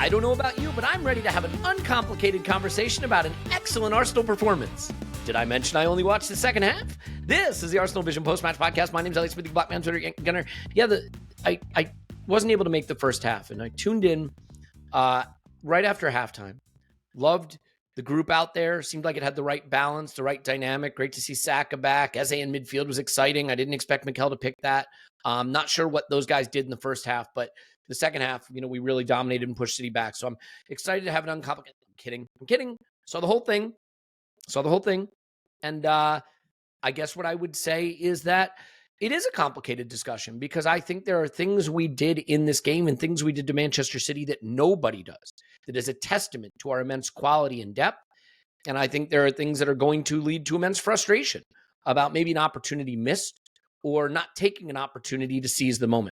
I don't know about you, but I'm ready to have an uncomplicated conversation about an excellent Arsenal performance. Did I mention I only watched the second half? This is the ArsenalVision Post-Match Podcast. My name's Elliot Smith, the Black Man Twitter Gunner. Yeah, I wasn't able to make the first half, and I tuned in right after halftime. Loved the group out there. Seemed like it had the right balance, the right dynamic. Great to see Saka back. Eze in midfield was exciting. I didn't expect Mikel to pick that. Not sure what those guys did in the first half, but the second half, we really dominated and pushed City back. So I'm excited to have an uncomplicated. I'm kidding. Saw the whole thing. And I guess what I would say is that it is a complicated discussion because I think there are things we did in this game and things we did to Manchester City that nobody does. That is a testament to our immense quality and depth. And I think there are things that are going to lead to immense frustration about maybe an opportunity missed or not taking an opportunity to seize the moment.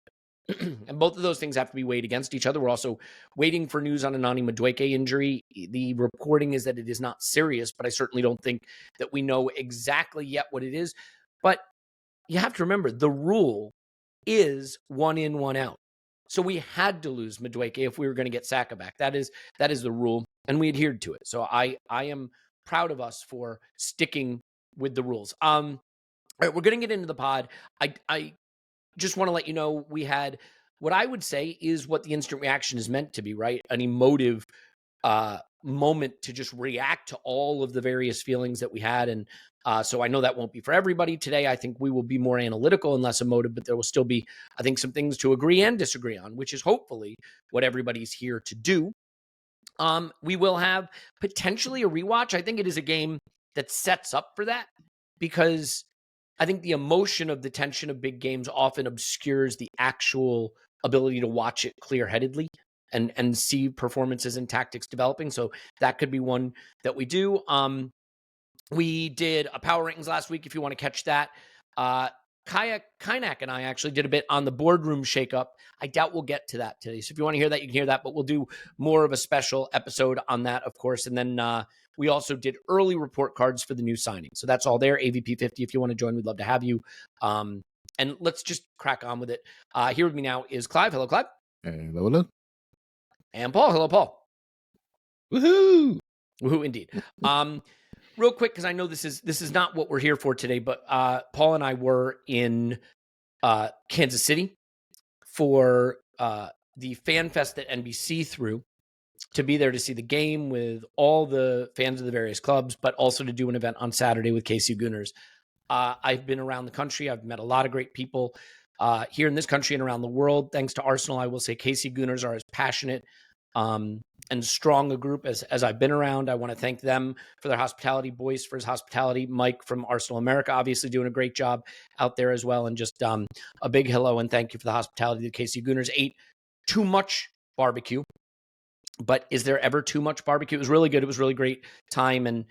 And both of those things have to be weighed against each other. We're also waiting for news on a Nani Madueke injury. The reporting is that it is not serious, but I certainly don't think that we know exactly yet what it is. But you have to remember, the rule is 1 in, 1 out. So we had to lose Madueke if we were going to get Saka back. That is the rule, and we adhered to it. So I am proud of us for sticking with the rules. All right, we're going to get into the pod. I just want to let you know we had what I would say is what the instant reaction is meant to be, right? An emotive moment to just react to all of the various feelings that we had. And so I know that won't be for everybody today. I think we will be more analytical and less emotive, but there will still be, I think, some things to agree and disagree on, which is hopefully what everybody's here to do. We will have potentially a rewatch. I think it is a game that sets up for that because I think the emotion of the tension of big games often obscures the actual ability to watch it clear-headedly and see performances and tactics developing. So that could be one that we do. We did a power rankings last week, if you want to catch that. Kaynak and I actually did a bit on the boardroom shakeup. I doubt we'll get to that today. So if you want to hear that, you can hear that, but we'll do more of a special episode on that, of course. And then we also did early report cards for the new signing. So that's all there. AVP 50. If you want to join, we'd love to have you. And let's just crack on with it. Here with me now is Clive. Hello, Clive. Hello. And Paul. Hello, Paul. Woohoo! Woohoo, indeed. Real quick, because I know this is not what we're here for today, but Paul and I were in Kansas City for the Fan Fest that NBC threw to be there to see the game with all the fans of the various clubs, but also to do an event on Saturday with KC Gooners. I've been around the country. I've met a lot of great people here in this country and around the world. Thanks to Arsenal, I will say KC Gooners are as passionate and strong a group as I've been around. I want to thank them for their hospitality, Boyce for his hospitality, Mike from Arsenal America, obviously doing a great job out there as well. And just a big hello and thank you for the hospitality. The KC Gooners ate too much barbecue, but is there ever too much barbecue? It was really good. It was really great time. And,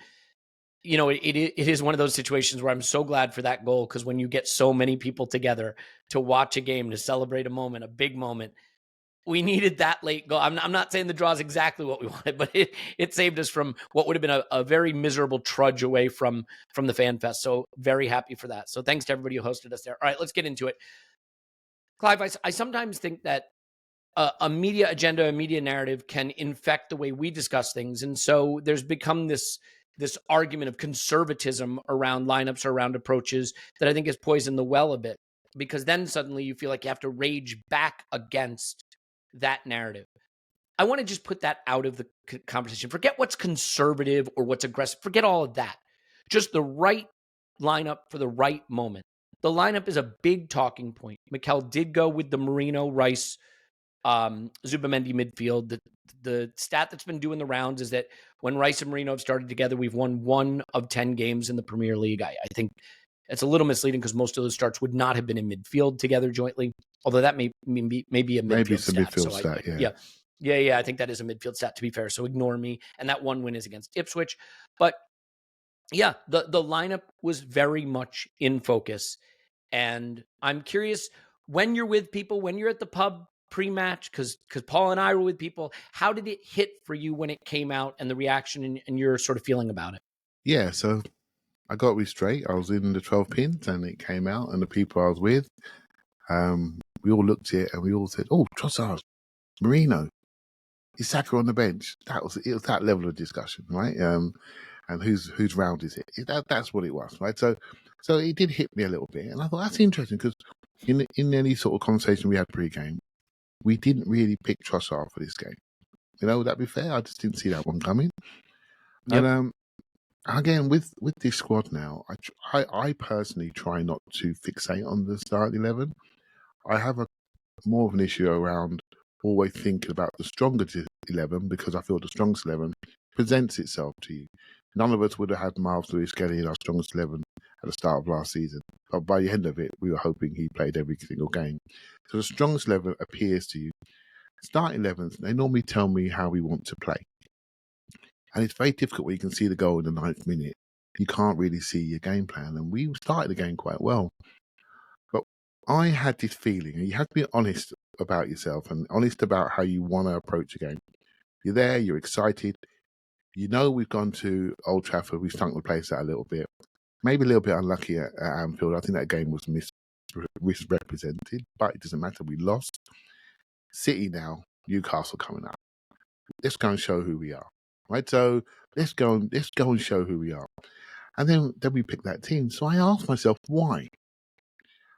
it is one of those situations where I'm so glad for that goal, because when you get so many people together to watch a game, to celebrate a moment, a big moment, we needed that late goal. I'm not saying the draw is exactly what we wanted, but it saved us from what would have been a very miserable trudge away from the Fan Fest. So very happy for that. So thanks to everybody who hosted us there. All right, let's get into it. Clive, I sometimes think that a media agenda, a media narrative can infect the way we discuss things. And so there's become this argument of conservatism around lineups or around approaches that I think has poisoned the well a bit, because then suddenly you feel like you have to rage back against that narrative. I want to just put that out of the conversation. Forget what's conservative or what's aggressive. Forget all of that. Just the right lineup for the right moment. The lineup is a big talking point. Mikel did go with the Marino, Rice, Zubamendi midfield. The stat that's been doing the rounds is that when Rice and Marino have started together, we've won 1 of 10 games in the Premier League. I think it's a little misleading because most of those starts would not have been in midfield together jointly, although that may be a midfield stat. Yeah, I think that is a midfield stat, to be fair, so ignore me. And that one win is against Ipswich. But yeah, the lineup was very much in focus. And I'm curious, when you're with people, when you're at the pub pre-match, because Paul and I were with people, how did it hit for you when it came out and the reaction and your sort of feeling about it? Yeah, so I got it straight. I was in the 12 pins and it came out, and the people I was with, we all looked at it and we all said, "Oh, Trossard, Marino." is Saka on the bench? It was that level of discussion, right? And whose round is it? That's what it was, right? So it did hit me a little bit, and I thought that's interesting because in any sort of conversation we had pre-game, we didn't really pick Trossard for this game. Would that be fair? I just didn't see that one coming. Yep. And again, with this squad now, I personally try not to fixate on the start 11. I have more of an issue around always thinking about the stronger 11 because I feel the strongest 11 presents itself to you. None of us would have had Miles Lewis-Skelly in our strongest 11 at the start of last season. But by the end of it, we were hoping he played every single game. So the strongest 11 appears to you. Start 11s, they normally tell me how we want to play. And it's very difficult when you can see the goal in the 9th minute. You can't really see your game plan. And we started the game quite well. But I had this feeling, and you have to be honest about yourself and honest about how you want to approach a game. You're there, you're excited. We've gone to Old Trafford, we've stunk the place out a little bit. Maybe a little bit unlucky at Anfield. I think that game was misrepresented, but it doesn't matter. We lost. City now, Newcastle coming up. Let's go and show who we are. Right? So let's go and show who we are. And then we pick that team. So I asked myself why.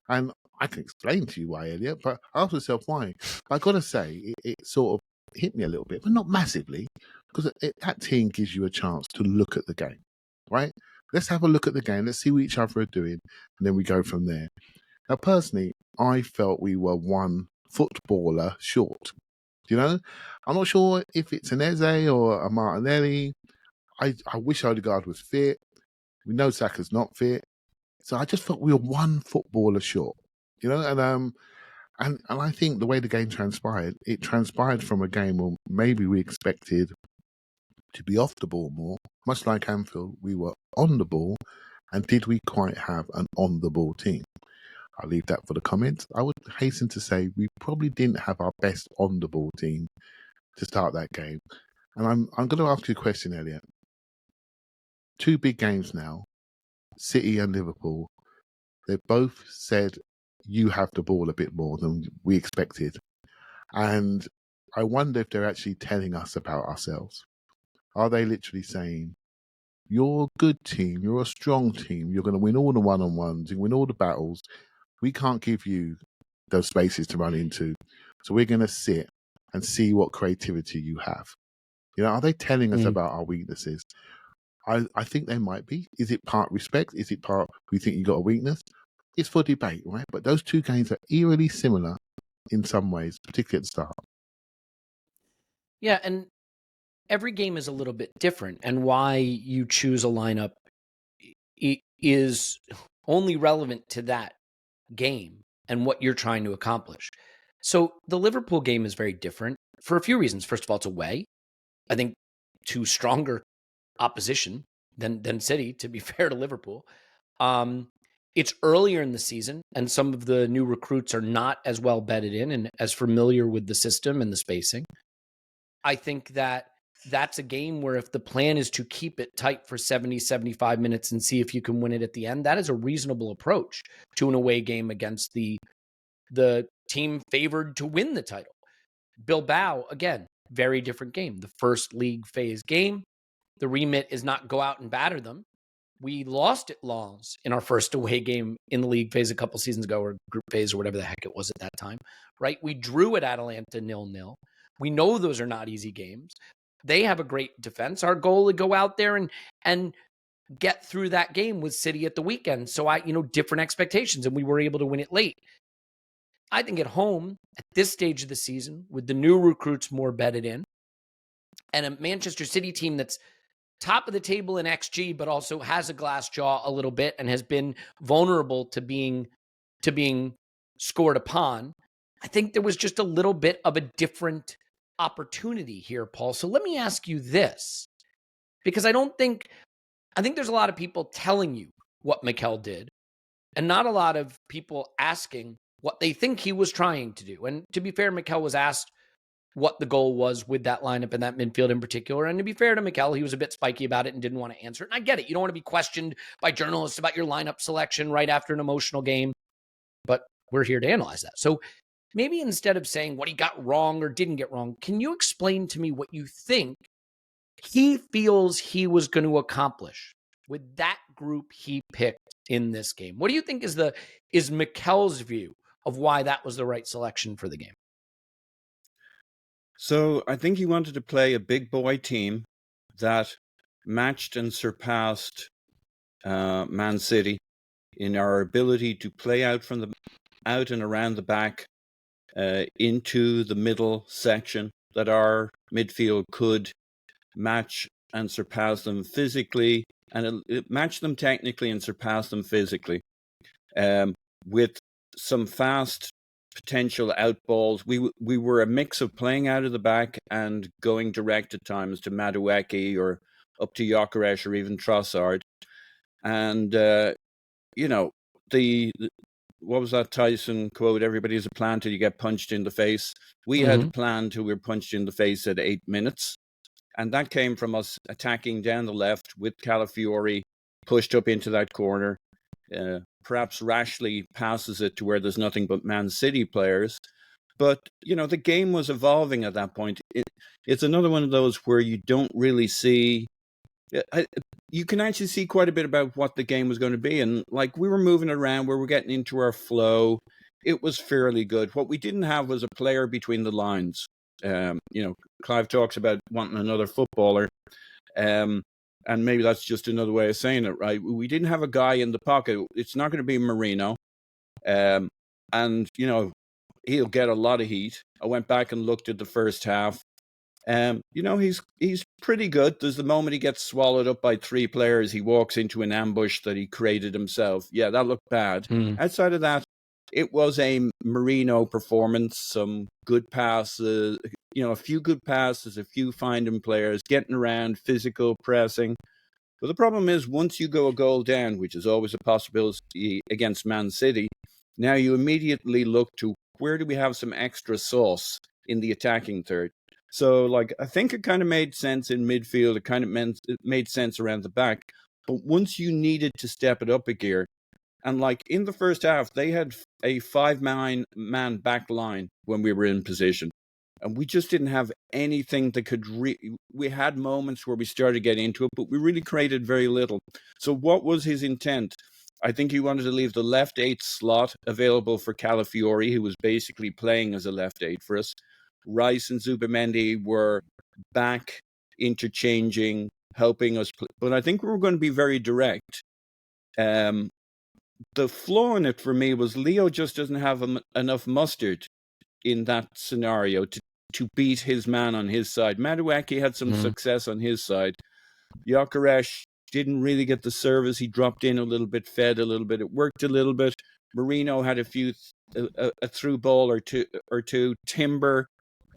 And I can explain to you why, Elliot, but I asked myself why. I got to say, it sort of hit me a little bit, but not massively, because that team gives you a chance to look at the game, right? Let's have a look at the game. Let's see what each other are doing, and then we go from there. Now, personally, I felt we were one footballer short. I'm not sure if it's an Eze or a Martinelli. I wish Odegaard was fit. We know Saka's not fit. So I just felt we were one footballer short, and I think the way the game transpired, it transpired from a game where maybe we expected to be off the ball more. Much like Anfield, we were on the ball, and did we quite have an on-the-ball team? I'll leave that for the comments. I would hasten to say we probably didn't have our best on-the-ball team to start that game. And I'm going to ask you a question, Elliot. 2 big games now, City and Liverpool, they both said you have the ball a bit more than we expected. And I wonder if they're actually telling us about ourselves. Are they literally saying, you're a good team, you're a strong team, you're going to win all the one-on-ones, you win all the battles. We can't give you those spaces to run into. So we're going to sit and see what creativity you have. Are they telling us about our weaknesses? I think they might be. Is it part respect? Is it part we think you got a weakness? It's for debate, right? But those 2 games are eerily similar in some ways, particularly at the start. Yeah, and every game is a little bit different, and why you choose a lineup is only relevant to that game and what you're trying to accomplish. So the Liverpool game is very different for a few reasons. First of all, it's away. I think 2 stronger opposition than City, to be fair to Liverpool. It's earlier in the season, and some of the new recruits are not as well bedded in and as familiar with the system and the spacing. I think that's a game where if the plan is to keep it tight for 70, 75 minutes and see if you can win it at the end, that is a reasonable approach to an away game against the team favored to win the title. Bilbao, again, very different game. The first league phase game. The remit is not go out and batter them. We lost at Lens in our first away game in the league phase a couple seasons ago, or group phase, or whatever the heck it was at that time, right? We drew at Atalanta 0-0. We know those are not easy games. They have a great defense. Our goal to go out there and get through that game with City at the weekend. So different expectations, and we were able to win it late. I think at home, at this stage of the season, with the new recruits more bedded in, and a Manchester City team that's top of the table in XG, but also has a glass jaw a little bit and has been vulnerable to being scored upon. I think there was just a little bit of a different opportunity here, Paul. So let me ask you this, because I think there's a lot of people telling you what Mikel did, and not a lot of people asking what they think he was trying to do. And to be fair, Mikel was asked what the goal was with that lineup and that midfield in particular. And to be fair to Mikel, he was a bit spiky about it and didn't want to answer it. And I get it. You don't want to be questioned by journalists about your lineup selection right after an emotional game, but we're here to analyze that. So maybe instead of saying what he got wrong or didn't get wrong, can you explain to me what you think he feels he was going to accomplish with that group he picked in this game? What do you think is Mikel's view of why that was the right selection for the game? So I think he wanted to play a big boy team that matched and surpassed Man City in our ability to play out and around the back into the middle section, that our midfield could match and surpass them physically, and it matched them technically and surpass them physically. With some fast potential out balls, we were a mix of playing out of the back and going direct at times to Madueke or up to Gyokeres or even Trossard. And what was that Tyson quote? Everybody has a plan till you get punched in the face. We had a plan till we were punched in the face at 8 minutes. And that came from us attacking down the left with Calafiori pushed up into that corner. Perhaps Rashleigh passes it to where there's nothing but Man City players. But, the game was evolving at that point. It's another one of those where you don't really see... you can actually see quite a bit about what the game was going to be. And, we were moving around, we were getting into our flow. It was fairly good. What we didn't have was a player between the lines. Clive talks about wanting another footballer. And maybe that's just another way of saying it, right? We didn't have a guy in the pocket. It's not going to be Marino. And, he'll get a lot of heat. I went back and looked at the first half. He's pretty good. There's the moment he gets swallowed up by 3 players. He walks into an ambush that he created himself. Yeah, that looked bad. Outside of that, it was a Marino performance. Some good passes, a few good passes, a few finding players, getting around, physical pressing. But the problem is, once you go a goal down, which is always a possibility against Man City, now you immediately look to where do we have some extra sauce in the attacking third. So, I think it kind of made sense in midfield. It made sense around the back. But once you needed to step it up a gear, and in the first half, they had a 5-man back line when we were in position. And we just didn't have anything that could... we had moments where we started to get into it, but we really created very little. So what was his intent? I think he wanted to leave the left 8 slot available for Calafiori, who was basically playing as a left 8 for us. Rice and Zubimendi were back interchanging, helping us. But I think we were going to be very direct. The flaw in it for me was Leo just doesn't have enough mustard in that scenario to beat his man on his side. Madueke had some success on his side. Gyokeres didn't really get the service. He dropped in a little bit, fed a little bit. It worked a little bit. Marino had a through ball or two. Timber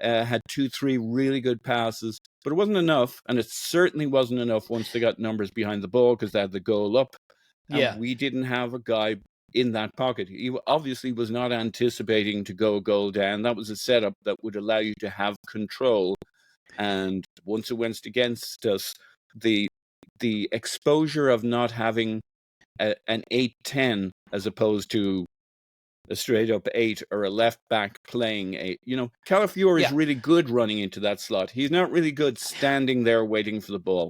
had 2-3 really good passes, but it wasn't enough. And it certainly wasn't enough once they got numbers behind the ball because they had the goal up. And we didn't have a guy in that pocket. He obviously was not anticipating to go a goal down. That was a setup that would allow you to have control. And once it went against us, the exposure of not having an 8-10 as opposed to a straight up 8 or a left back playing 8. Calafiori is really good running into that slot. He's not really good standing there waiting for the ball.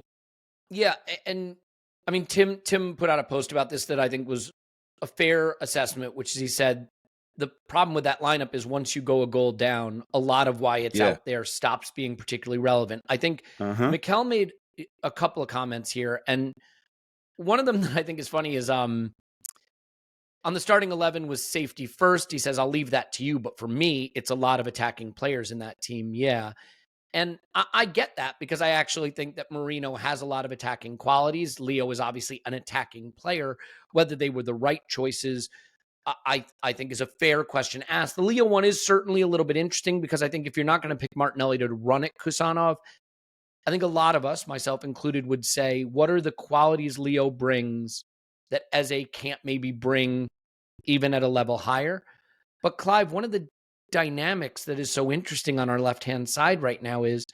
Yeah, and I mean, Tim put out a post about this that I think was a fair assessment, which is he said the problem with that lineup is once you go a goal down, a lot of why it's out there stops being particularly relevant. I think Mikel made a couple of comments here, and one of them that I think is funny is on the starting 11 was safety first. He says, I'll leave that to you, but for me, it's a lot of attacking players in that team. Yeah. And I get that because I actually think that Marino has a lot of attacking qualities. Leo is obviously an attacking player. Whether they were the right choices, I think is a fair question asked. The Leo one is certainly a little bit interesting because I think if you're not going to pick Martinelli to run at Kusanov, I think a lot of us, myself included, would say, what are the qualities Leo brings that Eze can't maybe bring even at a level higher? But Clive, one of the dynamics that is so interesting on our left-hand side right now is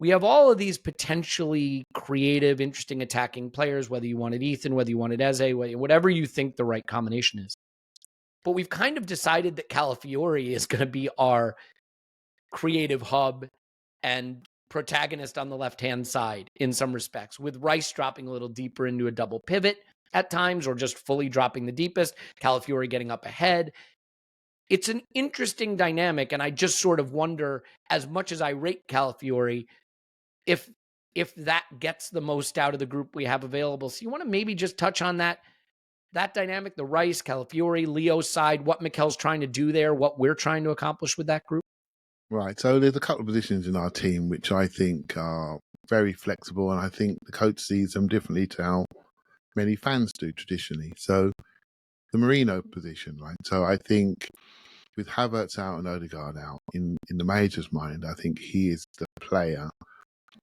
we have all of these potentially creative, interesting attacking players, whether you wanted Ethan, whether you wanted Eze, whatever you think the right combination is. but we've kind of decided that Calafiori is going to be our creative hub and protagonist on the left-hand side in some respects, with Rice dropping a little deeper into a double pivot at times, or just fully dropping the deepest, Calafiori getting up ahead. It's an interesting dynamic, and I just sort of wonder, as much as I rate Calafiori, if that gets the most out of the group we have available. So you want to maybe just touch on that dynamic, the Rice, Calafiori, Leo side, what Mikel's trying to do there, what we're trying to accomplish with that group? Right. So there's a couple of positions in our team which I think are very flexible, and I think the coach sees them differently to how many fans do traditionally. So the Merino position, right? So I think with Havertz out and Odegaard out, in the manager's mind, I think he is the player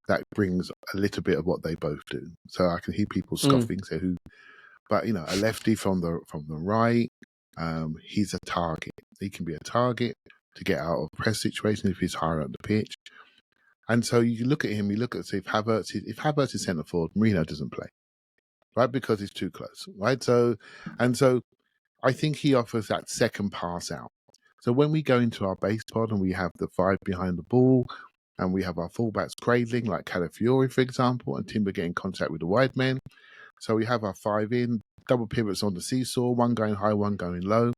that brings a little bit of what they both do. So I can hear people scoffing, say who, but a lefty from the right, he's a target. He can be a target to get out of press situation if he's higher up the pitch. And so you look at him, you look at, say, if Havertz is centre forward, Merino doesn't play, right? Because he's too close, right? So I think he offers that second pass out. So when we go into our base pod and we have the 5 behind the ball and we have our fullbacks cradling, like Calafiori, for example, and Timber getting contact with the wide men. So we have our 5 in, double pivots on the seesaw, one going high, one going low.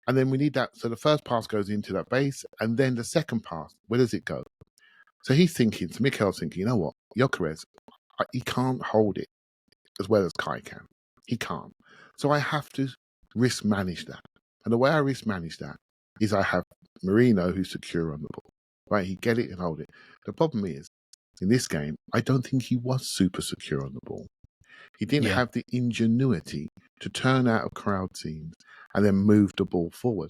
And then we need that. So the first pass goes into that base, and then the second pass, where does it go? So he's thinking, so Mikel's thinking, you know what, Gyokeres, he can't hold it as well as Kai can. He can't. So I have to risk manage that. And the way I risk manage that is I have Merino who's secure on the ball. Right? He get it and hold it. The problem is, in this game, I don't think he was super secure on the ball. He didn't have the ingenuity to turn out of crowd scenes and then move the ball forward.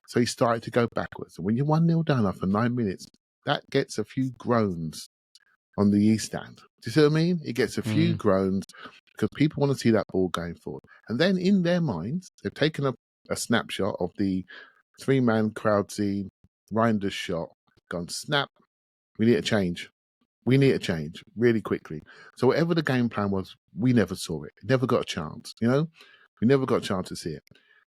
So he started to go backwards. And when you're 1-0 down after 9 minutes, that gets a few groans on the East Stand. Do you see what I mean? It gets a few groans because people want to see that ball going forward. And then in their minds, they've taken a snapshot of the 3-man crowd scene, Reinders shot, gone snap. We need to change. We need to change really quickly. So whatever the game plan was, we never saw it. Never got a chance, We never got a chance to see it.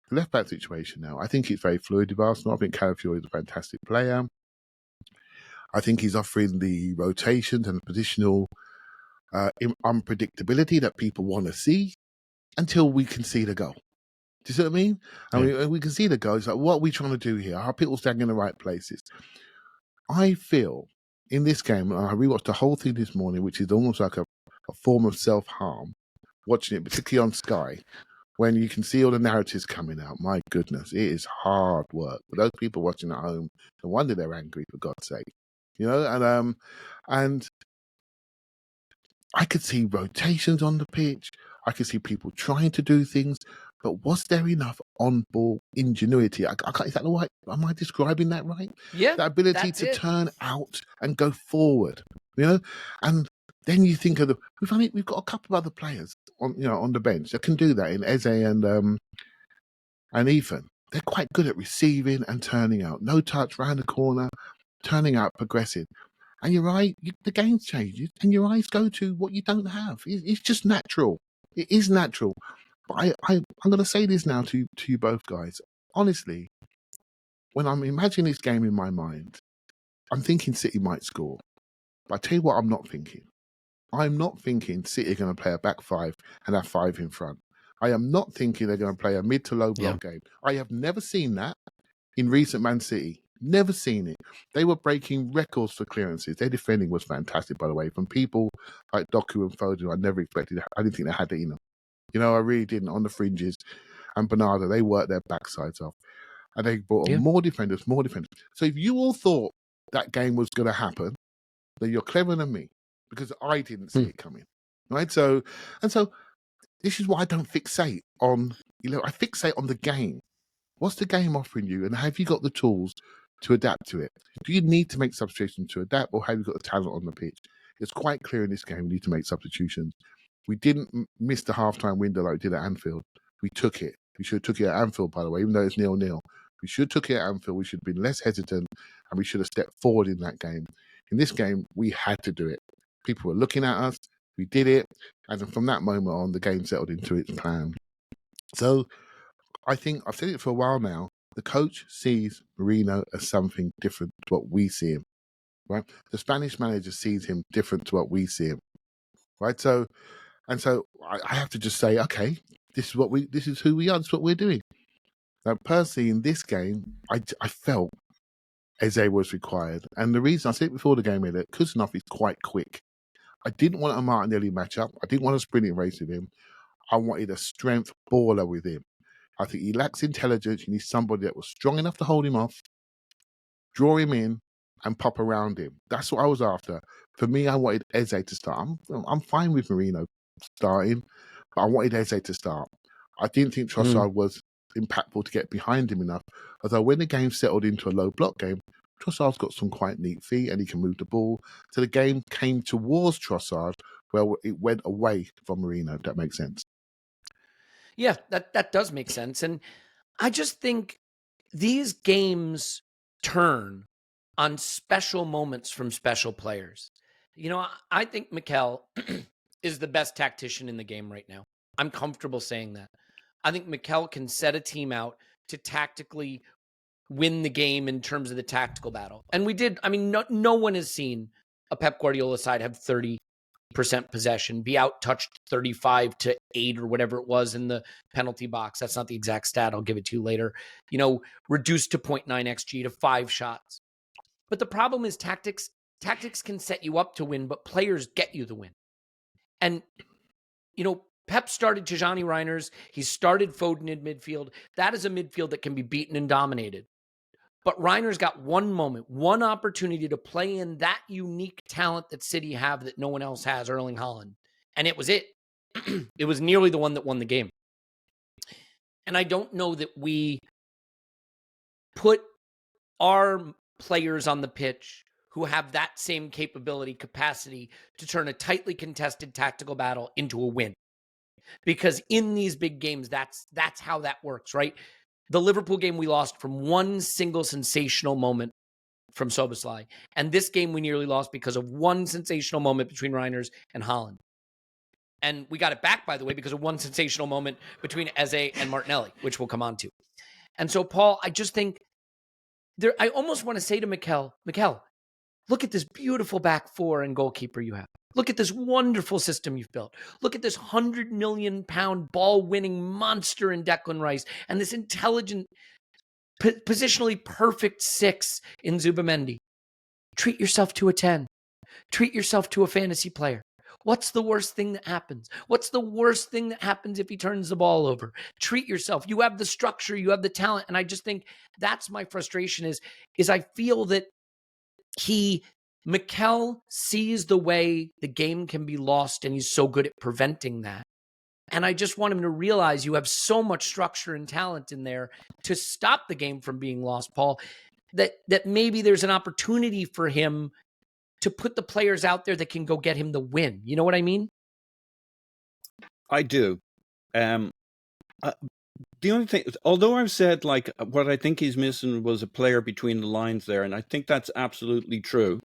The left-back situation now, I think it's very fluid with Arsenal. I think Calafiori is a fantastic player. I think he's offering the rotations and the positional unpredictability that people want to see until we can see the goal. Do you see what I mean? I mean, we can see the goal. It's like, what are we trying to do here? Are people standing in the right places? I feel in this game, and I rewatched the whole thing this morning, which is almost like a form of self-harm, watching it, particularly on Sky, when you can see all the narratives coming out. My goodness, it is hard work. For those people watching at home, no wonder they're angry, for God's sake. And I could see rotations on the pitch. I could see people trying to do things, but was there enough on-ball ingenuity? I can't, is that right? Am I describing that right? Yeah. The ability to turn out and go forward, And then you think of we've got a couple of other players on the bench that can do that in Eze and Ethan. They're quite good at receiving and turning out. No touch, round the corner, turning out, progressive. And your eye, the game changes, and your eyes go to what you don't have. It's just natural. It is natural. But I'm going to say this now to you both guys. Honestly, when I'm imagining this game in my mind, I'm thinking City might score. But I tell you what I'm not thinking. I'm not thinking City are going to play a back 5 and have 5 in front. I am not thinking they're going to play a mid to low block game. I have never seen that in recent Man City. Never seen it. They were breaking records for clearances. Their defending was fantastic, by the way, from people like Doku and Foden. I never expected it. I didn't think they had it in them. I really didn't. On the fringes. And Bernardo, they worked their backsides off. And they brought on more defenders. So if you all thought that game was going to happen, then you're cleverer than me, because I didn't see it coming. Right? So this is why I don't fixate on, I fixate on the game. What's the game offering you? And have you got the tools to adapt to it? Do you need to make substitutions to adapt, or have you got the talent on the pitch? It's quite clear in this game we need to make substitutions. We didn't miss the halftime window like we did at Anfield. We took it. We should have took it at Anfield, by the way, even though it's 0-0. We should have took it at Anfield. We should have been less hesitant, and we should have stepped forward in that game. In this game, we had to do it. People were looking at us. We did it. And from that moment on, the game settled into its plan. So I think I've said it for a while now. The coach sees Mourinho as something different to what we see him, right? The Spanish manager sees him different to what we see him, right? So I have to just say, okay, this is who we are. This is what we're doing. Now, personally, in this game, I felt Eze was required, and the reason I said it before the game, that Kuznov is quite quick. I didn't want a Martinelli matchup. I didn't want a sprinting race with him. I wanted a strength baller with him. I think he lacks intelligence. You need somebody that was strong enough to hold him off, draw him in, and pop around him. That's what I was after. For me, I wanted Eze to start. I'm fine with Mourinho starting, but I wanted Eze to start. I didn't think Trossard was impactful to get behind him enough. Although when the game settled into a low block game, Trossard's got some quite neat feet and he can move the ball. So the game came towards Trossard where it went away from Mourinho, if that makes sense. Yeah, that does make sense. And I just think these games turn on special moments from special players. You know, I think Mikel is the best tactician in the game right now. I'm comfortable saying that. I think Mikel can set a team out to tactically win the game in terms of the tactical battle. And we did. I mean, no one has seen a Pep Guardiola side have 30% possession, be out touched 35-8 or whatever it was in the penalty box. That's not the exact stat. I'll give it to you later. You know, reduced to 0.9 XG to 5 shots. But the problem is tactics can set you up to win, but players get you the win. And, you know, Pep started Tijani Reiners. He started Foden in midfield. That is a midfield that can be beaten and dominated. But Reiners got one moment, one opportunity to play in that unique talent that City have that no one else has, Erling Haaland. And it was it. It was nearly the one that won the game. And I don't know that we put our players on the pitch who have that same capacity to turn a tightly contested tactical battle into a win. Because in these big games, that's how that works, right? The Liverpool game, we lost from one single sensational moment from Szoboszlai. And this game, we nearly lost because of one sensational moment between Reiners and Haaland. And we got it back, by the way, because of one sensational moment between Eze and Martinelli, which we'll come on to. And so, Paul, I just think I almost want to say to Mikel, look at this beautiful back four and goalkeeper you have. Look at this wonderful system you've built. Look at this 100 million pound ball winning monster in Declan Rice and this intelligent, positionally perfect 6 in Zubamendi. Treat yourself to a 10. Treat yourself to a fantasy player. What's the worst thing that happens? What's the worst thing that happens if he turns the ball over? Treat yourself. You have the structure, you have the talent. And I just think that's my frustration is I feel that Mikel sees the way the game can be lost and he's so good at preventing that. And I just want him to realize you have so much structure and talent in there to stop the game from being lost, Paul, that maybe there's an opportunity for him to put the players out there that can go get him the win. You know what I mean? I do. The only thing, although I've said like what I think he's missing was a player between the lines there, and I think that's absolutely true.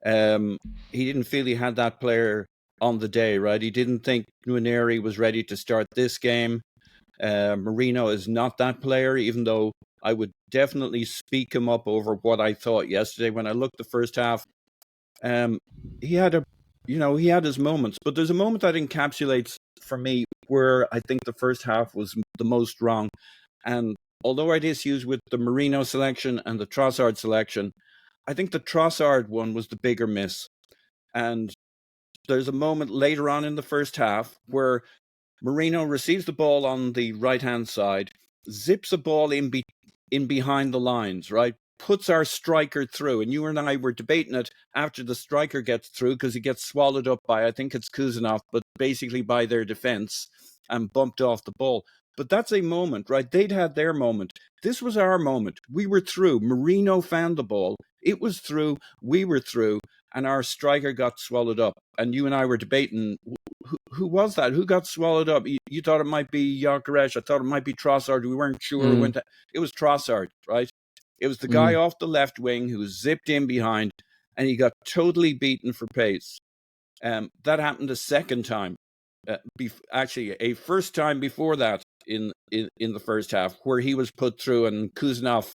He didn't feel he had that player on the day, right? He didn't think Nwaneri was ready to start this game. Mourinho is not that player, even though I would definitely speak him up over what I thought yesterday. When I looked the first half, he had his moments, but there's a moment that encapsulates for me where I think the first half was the most wrong. And although I had issues with the Mourinho selection and the Trossard selection, I think the Trossard one was the bigger miss. And there's a moment later on in the first half where Mourinho receives the ball on the right-hand side, zips a ball in behind the lines, right? Puts our striker through. And you and I were debating it after the striker gets through because he gets swallowed up by, I think it's Kuznov, but basically by their defense and bumped off the ball. But that's a moment, right? They'd had their moment. This was our moment. We were through. Mourinho found the ball. It was through. We were through. And our striker got swallowed up. And you and I were debating, who was that? Who got swallowed up? You thought it might be Gyokeres. I thought it might be Trossard. We weren't sure. It was Trossard, right? It was the guy off the left wing who zipped in behind, and he got totally beaten for pace. That happened a second time. Actually, a first time before that in the first half, where he was put through and Kuznov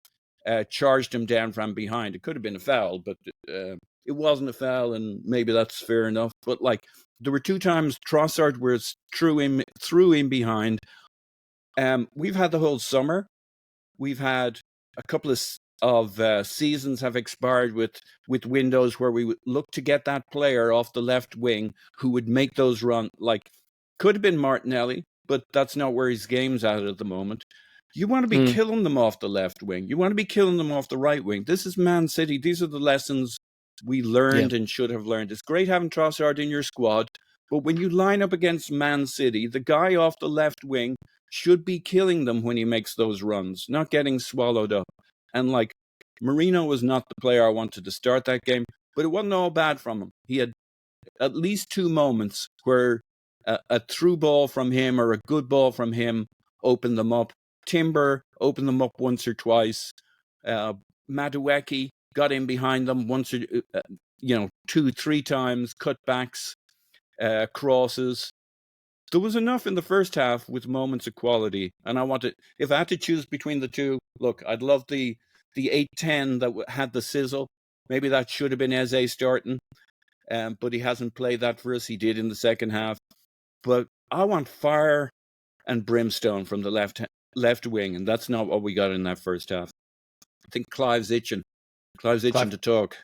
charged him down from behind. It could have been a foul, but it wasn't a foul, and maybe that's fair enough. But like, there were 2 times Trossard was through in behind. We've had the whole summer. We've had a couple of seasons have expired with windows where we would look to get that player off the left wing who would make those run. Like, could have been Martinelli, but that's not where his game's at the moment. You want to be killing them off the left wing. You want to be killing them off the right wing. This is Man City. These are the lessons we learned and should have learned. It's great having Trossard in your squad, but when you line up against Man City, the guy off the left wing should be killing them when he makes those runs, not getting swallowed up. And like, Marino was not the player I wanted to start that game, but it wasn't all bad from him. He had at least 2 moments where a through ball from him or a good ball from him opened them up. Timber opened them up once or twice. Madueke got in behind them once or 2-3 times. Cutbacks, crosses. There was enough in the first half with moments of quality, and if I had to choose between the two, look, I'd love the 8-10 that had the sizzle. Maybe that should have been Eze starting, but he hasn't played that for us. He did in the second half. But I want fire and brimstone from the left wing, and that's not what we got in that first half. I think Clive's itching. Clive's itching to talk.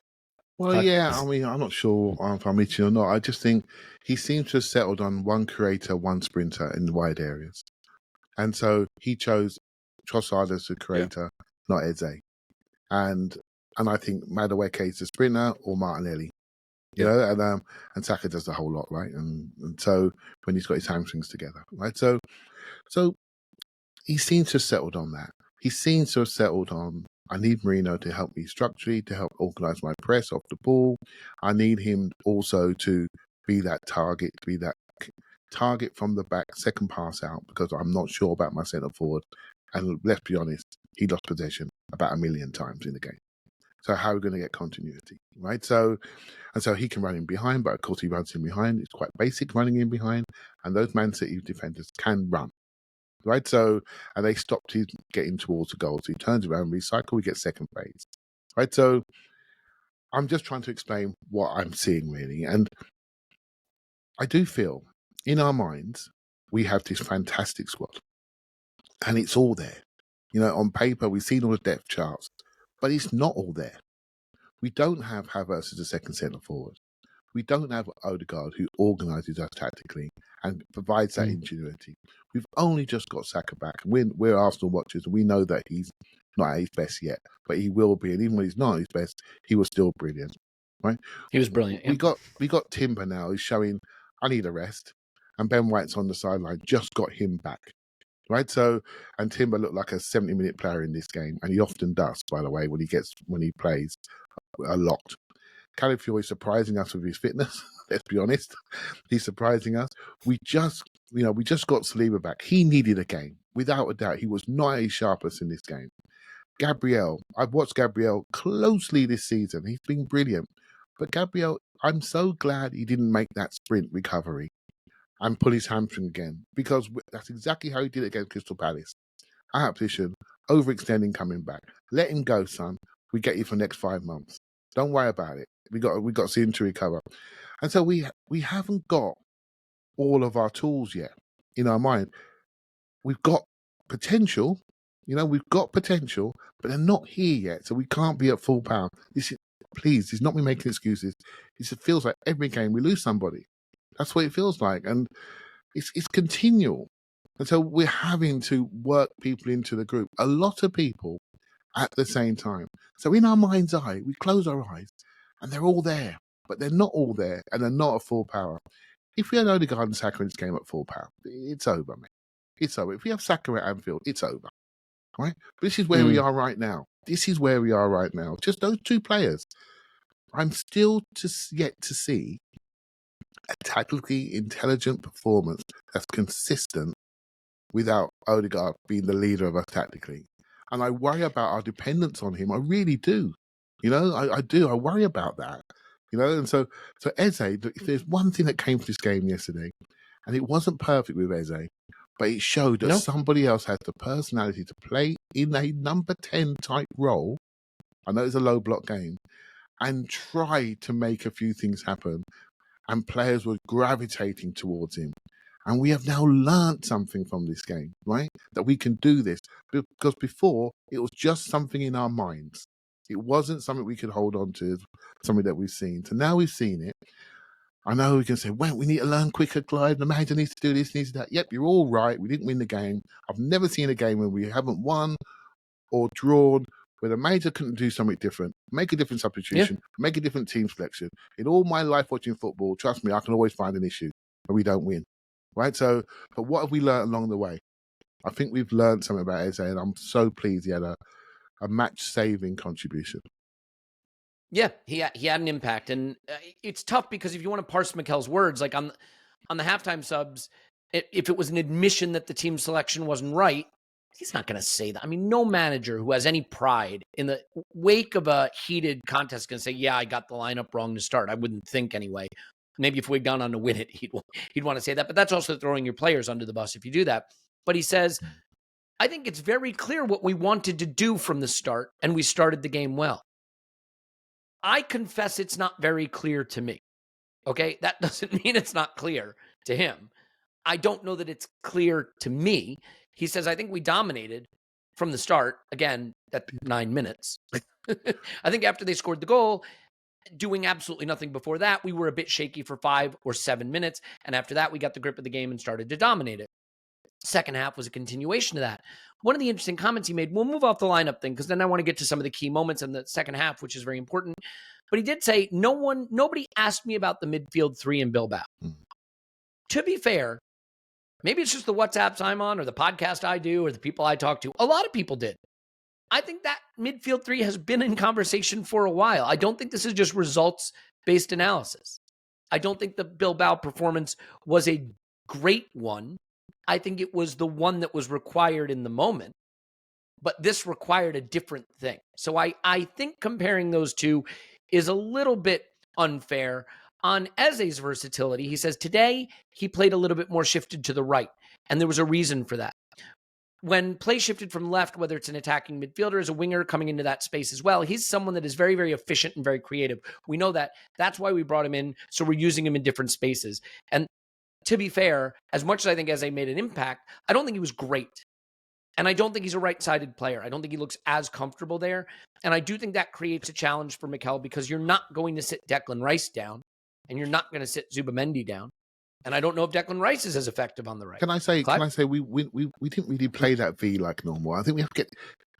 Well, yeah, I mean, I'm not sure if I'm itching or not. I just think he seems to have settled on one creator, one sprinter in the wide areas. And so he chose Trossard as the creator, not Eze. And I think Madueke is the sprinter or Martinelli. You know, and Saka does the whole lot, right? And so when he's got his hamstrings together, right? So he seems to have settled on that. He seems to have settled on, I need Marino to help me structurally, to help organise my press off the ball. I need him also to be that target, from the back, second pass out, because I'm not sure about my centre forward. And let's be honest, he lost possession about 1 million times in the game. So how are we going to get continuity, right? So he can run in behind, but of course he runs in behind. It's quite basic running in behind, and those Man City defenders can run, right? So, and they stopped him getting towards the goal. So he turns around, recycle, we get second phase, right? So I'm just trying to explain what I'm seeing, really. And I do feel in our minds, we have this fantastic squad, and it's all there. You know, on paper, we've seen all the depth charts, but it's not all there. We don't have Havertz as a second centre forward. We don't have Odegaard, who organises us tactically and provides that ingenuity. We've only just got Saka back. We're Arsenal watchers, and we know that he's not at his best yet, but he will be. And even when he's not at his best, he was still brilliant, right? He was brilliant. Yeah. We got Timber now. He's showing, I need a rest. And Ben White's on the sideline, just got him back. Right, so, and Timber looked like a 70-minute player in this game, and he often does, by the way, when he plays a lot. Calafiori is surprising us with his fitness. Let's be honest, he's surprising us. We just got Saliba back. He needed a game, without a doubt. He was not at his sharpest in this game. Gabriel, I've watched Gabriel closely this season. He's been brilliant, but Gabriel, I'm so glad he didn't make that sprint recovery and pull his hamstring again, because that's exactly how he did it against Crystal Palace. Out of position, overextending, coming back. Let him go, son. We get you for the next 5 months. Don't worry about it. We got to see him to recover. And so we haven't got all of our tools yet in our mind. We've got potential, but they're not here yet. So we can't be at full power. Please, it's not me making excuses. It feels like every game we lose somebody. That's what it feels like. And it's continual. And so we're having to work people into the group, a lot of people at the same time. So in our mind's eye, we close our eyes and they're all there, but they're not all there and they're not at full power. If we had Odegaard and Saka in this game at full power, it's over, mate. It's over. If we have Saka at Anfield, it's over. Right? But this is where we are right now. Just those 2 players. I'm still yet to see a tactically intelligent performance that's consistent without Odegaard being the leader of us tactically. And I worry about our dependence on him. I really do. I do. I worry about that. And so Eze, if there's one thing that came from this game yesterday, and it wasn't perfect with Eze, but it showed that No. somebody else has the personality to play in a number 10 type role. I know it's a low block game, and try to make a few things happen. And players were gravitating towards him. And we have now learned something from this game, right? That we can do this. Because before, it was just something in our minds. It wasn't something we could hold on to, something that we've seen. So now we've seen it. I know we can say, well, we need to learn quicker, Clive. The manager needs to do this, needs to do that. Yep, you're all right. We didn't win the game. I've never seen a game where we haven't won or drawn, where the manager couldn't do something different, make a different substitution, make a different team selection. In all my life watching football, trust me, I can always find an issue and we don't win, right? So, but what have we learned along the way? I think we've learned something about Eze, and I'm so pleased he had a match-saving contribution. Yeah, he had an impact, and it's tough because if you want to parse Mikel's words, like on the halftime subs, if it was an admission that the team selection wasn't right, he's not going to say that. I mean, no manager who has any pride in the wake of a heated contest can say, yeah, I got the lineup wrong to start. I wouldn't think anyway. Maybe if we'd gone on to win it, he'd want to say that. But that's also throwing your players under the bus if you do that. But he says, I think it's very clear what we wanted to do from the start, and we started the game well. I confess it's not very clear to me. Okay? That doesn't mean it's not clear to him. I don't know that it's clear to me. He says, I think we dominated from the start, again, at 9 minutes. I think after they scored the goal, doing absolutely nothing before that, we were a bit shaky for 5 or 7 minutes. And after that, we got the grip of the game and started to dominate it. Second half was a continuation of that. One of the interesting comments he made, we'll move off the lineup thing, because then I want to get to some of the key moments in the second half, which is very important. But he did say, nobody asked me about the midfield 3 in Bilbao. To be fair, maybe it's just the WhatsApps I'm on or the podcast I do or the people I talk to. A lot of people did. I think that midfield 3 has been in conversation for a while. I don't think this is just results-based analysis. I don't think the Bilbao performance was a great one. I think it was the one that was required in the moment. But this required a different thing. So I think comparing those two is a little bit unfair. On Eze's versatility, he says today he played a little bit more shifted to the right, and there was a reason for that. When play shifted from left, whether it's an attacking midfielder as a winger coming into that space as well, he's someone that is very, very efficient and very creative. We know that. That's why we brought him in, so we're using him in different spaces. And to be fair, as much as I think Eze made an impact, I don't think he was great. And I don't think he's a right-sided player. I don't think he looks as comfortable there. And I do think that creates a challenge for Mikel, because you're not going to sit Declan Rice down, and you're not going to sit Zubamendi down. And I don't know if Declan Rice is as effective on the right. Can I say we didn't really play that V like normal. I think we have to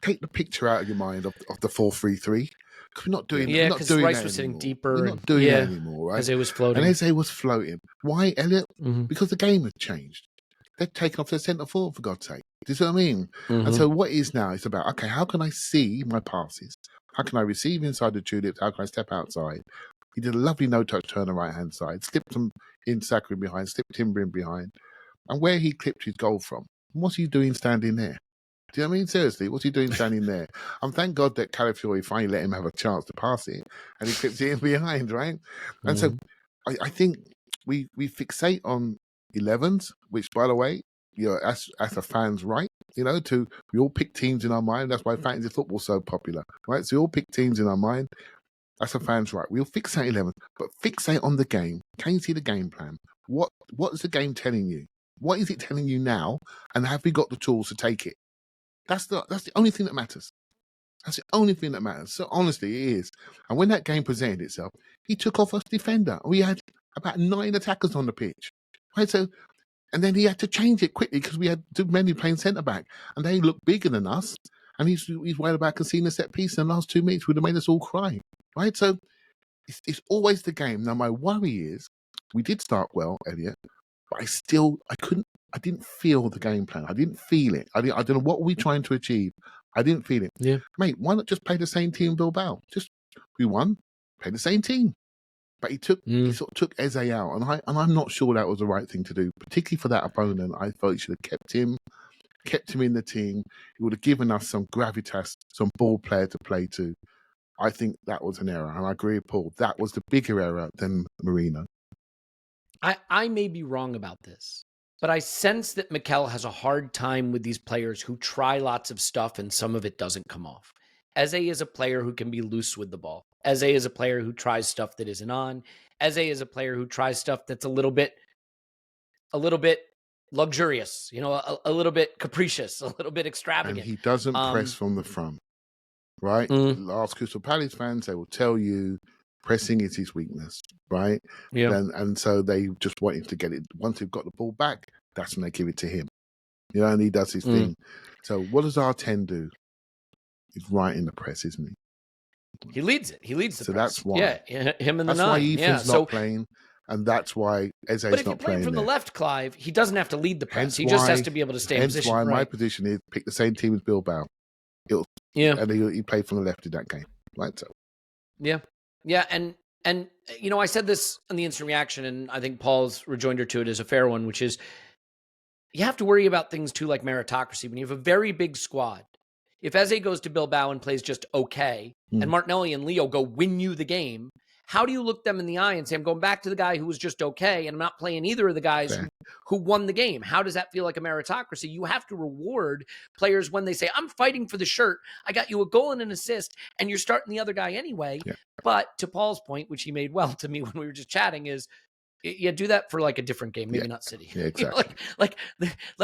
take the picture out of your mind of the 4-3-3. Because we're not doing because Rice was sitting deeper. We're not doing that anymore, right? Eze was floating. And Eze was floating. Why, Elliot? Because the game has changed. They've taken off their centre forward, for God's sake. Do you see what I mean? And so what is now? It's about, okay, how can I see my passes? How can I receive inside the tulips? How can I step outside? He did a lovely no-touch turn on the right-hand side, slipped him in Saka in behind, slipped Timber in behind. And where he clipped his goal from, what's he doing standing there? Do you know what I mean? Seriously, what's he doing standing there? And thank God that Calafiori finally let him have a chance to pass it, and he clipped it in behind, right? And so I think we fixate on 11s, which, by the way, you know, as a fan's right, you know, we all pick teams in our mind. That's why fantasy football's so popular, right? So we all pick teams in our mind. That's a fan's right. We'll fixate 11, but fixate on the game. Can you see the game plan? What is the game telling you? What is it telling you now? And have we got the tools to take it? That's the only thing that matters. That's the only thing that matters. So honestly, it is. And when that game presented itself, he took off us defender. We had about 9 attackers on the pitch, right? So, and then he had to change it quickly because we had too many playing centre back, and they look bigger than us. And he's worried about conceding a set piece in the last 2 minutes. Would have made us all cry, right? So it's always the game. Now my worry is we did start well, Elliot, but I didn't feel the game plan. I didn't feel it. I don't know what we're trying to achieve. I didn't feel it. Yeah, mate. Why not just play the same team, Bilbao? We won, play the same team. But he sort of took Eze out, and I'm not sure that was the right thing to do, particularly for that opponent. I thought he should have kept him in the team. He would have given us some gravitas, some ball player to play to. I think that was an error, and I agree with Paul. That was the bigger error than Marino. I may be wrong about this, But I sense that Mikel has a hard time with these players who try lots of stuff and some of it doesn't come off. Eze is a player who can be loose with the ball. Eze is a player who tries stuff that isn't on. Eze is a player who tries stuff that's a little bit luxurious, a little bit capricious, a little bit extravagant. And he doesn't press from the front, right? Ask Crystal Palace fans, they will tell you pressing is his weakness, right? Yeah. And so they just want him to get it. Once they've got the ball back, that's when they give it to him. And he does his thing. So what does R10 do? He's right in the press, isn't he? He leads it. He leads the press. That's why. Yeah, him and the that's nine. Why Ethan's not playing, and that's why Eze's not playing. But if you're playing from the left, Clive, he doesn't have to lead the press. He just has to be able to stay in position. Hence why my position is pick the same team as Bilbao. And he played from the left in that game. Right, so. Yeah. Yeah, and I said this in the instant reaction, and I think Paul's rejoinder to it is a fair one, which is you have to worry about things too like meritocracy. When you have a very big squad, if Eze goes to Bilbao and plays just okay, and Martinelli and Leo go win you the game, how do you look them in the eye and say, I'm going back to the guy who was just okay, and I'm not playing either of the guys who won the game? How does that feel like a meritocracy? You have to reward players when they say, I'm fighting for the shirt. I got you a goal and an assist, and you're starting the other guy anyway. Yeah. But to Paul's point, which he made well to me when we were just chatting, is do that for like a different game, maybe not City. Yeah, exactly. Let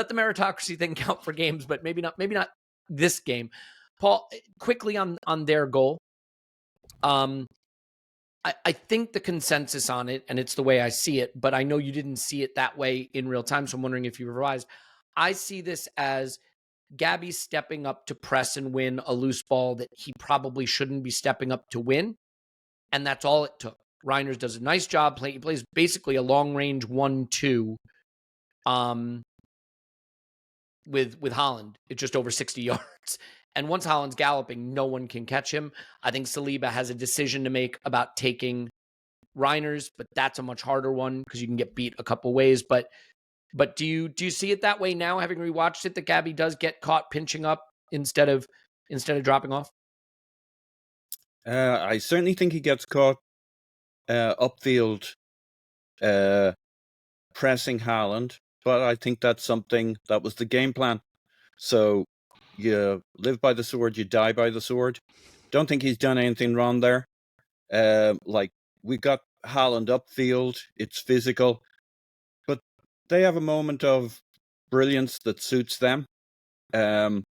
the meritocracy thing count for games, but maybe not this game. Paul, quickly on their goal. I think the consensus on it, and it's the way I see it, but I know you didn't see it that way in real time, so I'm wondering if you revised. I see this as Gabby stepping up to press and win a loose ball that he probably shouldn't be stepping up to win, and that's all it took. Reinders does a nice job. He plays basically a long-range 1-2 with Haaland at just over 60 yards. And once Haaland's galloping, no one can catch him. I think Saliba has a decision to make about taking Reinders, but that's a much harder one because you can get beat a couple ways. But do you see it that way now, having rewatched it, that Gabby does get caught pinching up instead of dropping off? I certainly think he gets caught upfield pressing Haaland, but I think that's something that was the game plan. So you live by the sword, you die by the sword. Don't think he's done anything wrong there. We've got Haaland upfield, it's physical, but they have a moment of brilliance that suits them. The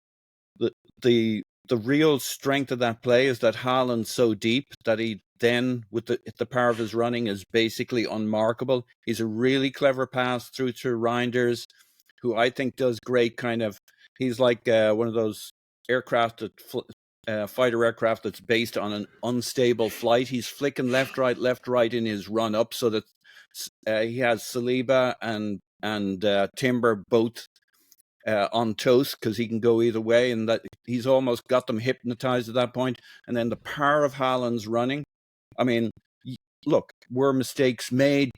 real strength of that play is that Haaland's so deep that he then, with the power of his running, is basically unmarkable. He's a really clever pass through to Reinders, who I think does great kind of. He's like one of those aircraft fighter aircraft that's based on an unstable flight. He's flicking left, right in his run up, so that he has Saliba and Timber both on toast because he can go either way, and that he's almost got them hypnotized at that point. And then the power of Haaland's running. I mean, look, were mistakes made?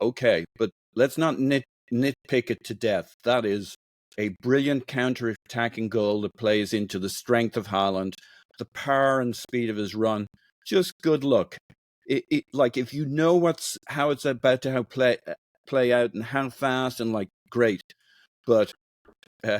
Okay, but let's not nitpick it to death. That is a brilliant counter-attacking goal that plays into the strength of Haaland, the power and speed of his run. Just good luck. If you know how it's about to play out and how fast, and great. But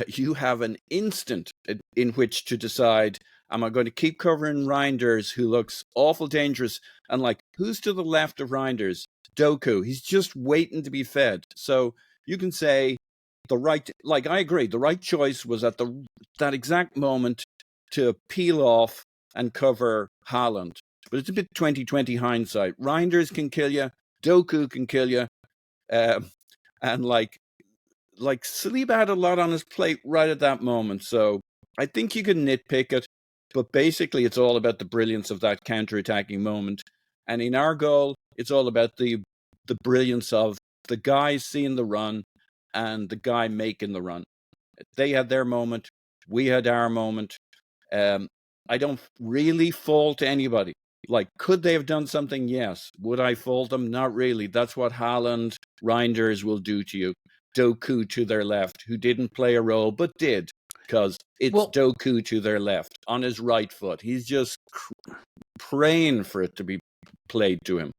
you have an instant in which to decide, am I going to keep covering Reinders, who looks awful dangerous? And who's to the left of Reinders? Doku. He's just waiting to be fed. So you can say, I agree, the right choice was at that exact moment to peel off and cover Haaland. But it's a bit 2020 hindsight. Reinders can kill you, Doku can kill you, and Saliba had a lot on his plate right at that moment. So I think you can nitpick it, but basically it's all about the brilliance of that counter-attacking moment. And in our goal, it's all about the brilliance of the guy seeing the run and the guy making the run. They had their moment. We had our moment. I don't really fault anybody. Could they have done something? Yes. Would I fault them? Not really. That's what Haaland, Reinders will do to you. Doku to their left, who didn't play a role, but did, because it's Doku to their left on his right foot. He's just praying for it to be played to him.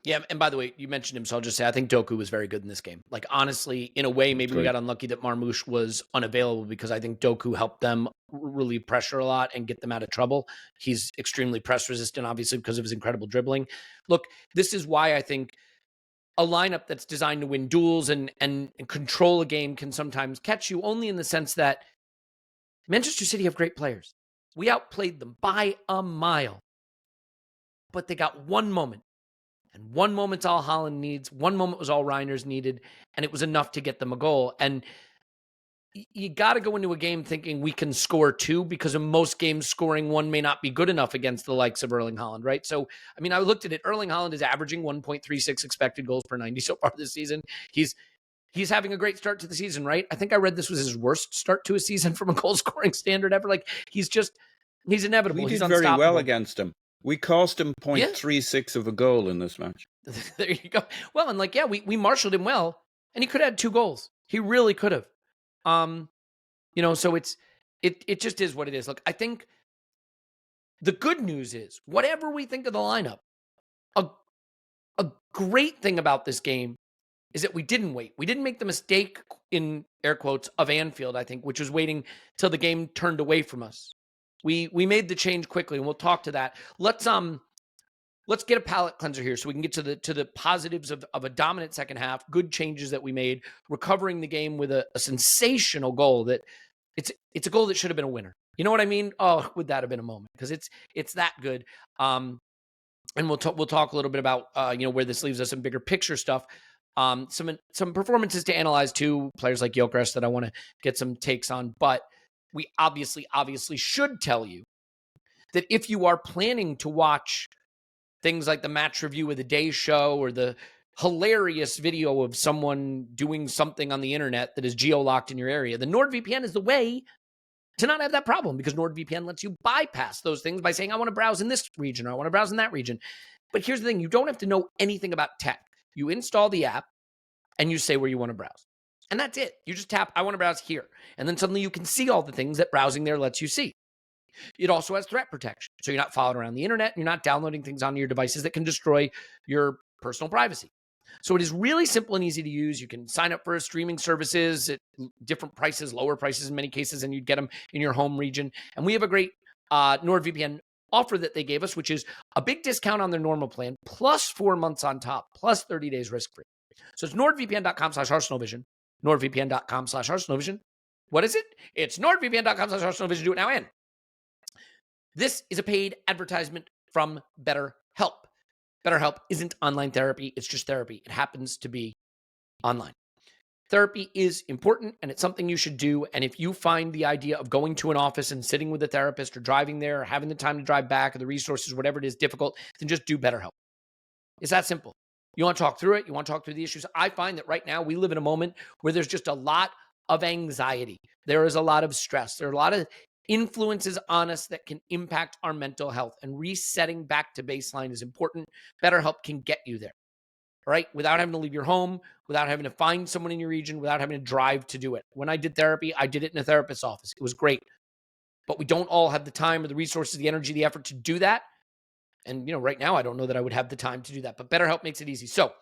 Yeah, and by the way, you mentioned him, so I'll just say I think Doku was very good in this game. Like, honestly, in a way, maybe we got unlucky that Marmoush was unavailable because I think Doku helped them relieve pressure a lot and get them out of trouble. He's extremely press resistant, obviously, because of his incredible dribbling. Look, this is why I think a lineup that's designed to win duels and control a game can sometimes catch you, only in the sense that Manchester City have great players. We outplayed them by a mile, but they got one moment. And one moment's all Haaland needs. One moment was all Reiner's needed. And it was enough to get them a goal. And you got to go into a game thinking we can score 2, because in most games, scoring 1 may not be good enough against the likes of Erling Haaland, right? So, I mean, I looked at it. Erling Haaland is averaging 1.36 expected goals per 90 so far this season. He's having a great start to the season, right? I think I read this was his worst start to a season from a goal scoring standard ever. Like, he's inevitable. We He's did unstoppable. very well against him. We cost him 0.36 of a goal in this match. There you go. Well, and we marshaled him well, and he could have had 2 goals. He really could have. So it just is what it is. Look, I think the good news is, whatever we think of the lineup, a great thing about this game is that we didn't wait. We didn't make the mistake, in air quotes, of Anfield, I think, which was waiting till the game turned away from us. We made the change quickly, and we'll talk to that. Let's get a palate cleanser here so we can get to the positives of a dominant second half, good changes that we made, recovering the game with a sensational goal that it's a goal that should have been a winner. You know what I mean? Oh, would that have been a moment? Because it's that good. And we'll talk a little bit about where this leaves us in bigger picture stuff. Some performances to analyze too, players like Gyokeres that I want to get some takes on, but we obviously should tell you that if you are planning to watch things like the match review of the day show or the hilarious video of someone doing something on the internet that is geo-locked in your area, the NordVPN is the way to not have that problem, because NordVPN lets you bypass those things by saying, I want to browse in this region or I want to browse in that region. But here's the thing, you don't have to know anything about tech. You install the app and you say where you want to browse. And that's it. You just tap, I want to browse here. And then suddenly you can see all the things that browsing there lets you see. It also has threat protection. So you're not followed around the internet. And you're not downloading things onto your devices that can destroy your personal privacy. So it is really simple and easy to use. You can sign up for streaming services at different prices, lower prices in many cases, and you'd get them in your home region. And we have a great NordVPN offer that they gave us, which is a big discount on their normal plan, plus 4 months on top, plus 30 days risk-free. So it's nordvpn.com/ArsenalVision, nordvpn.com/ArsenalVision. What is it? It's nordvpn.com/ArsenalVision. Do it now. And this is a paid advertisement from BetterHelp. BetterHelp isn't online therapy. It's just therapy. It happens to be online. Therapy is important, and it's something you should do. And if you find the idea of going to an office and sitting with a therapist or driving there or having the time to drive back or the resources, whatever it is, difficult, then just do BetterHelp. It's that simple. You want to talk through it. You want to talk through the issues. I find that right now we live in a moment where there's just a lot of anxiety. There is a lot of stress. There are a lot of influences on us that can impact our mental health, and resetting back to baseline is important. BetterHelp can get you there, right? Without having to leave your home, without having to find someone in your region, without having to drive to do it. When I did therapy, I did it in a therapist's office. It was great, but we don't all have the time or the resources, the energy, the effort to do that. And, right now I don't know that I would have the time to do that, but BetterHelp makes it easy. So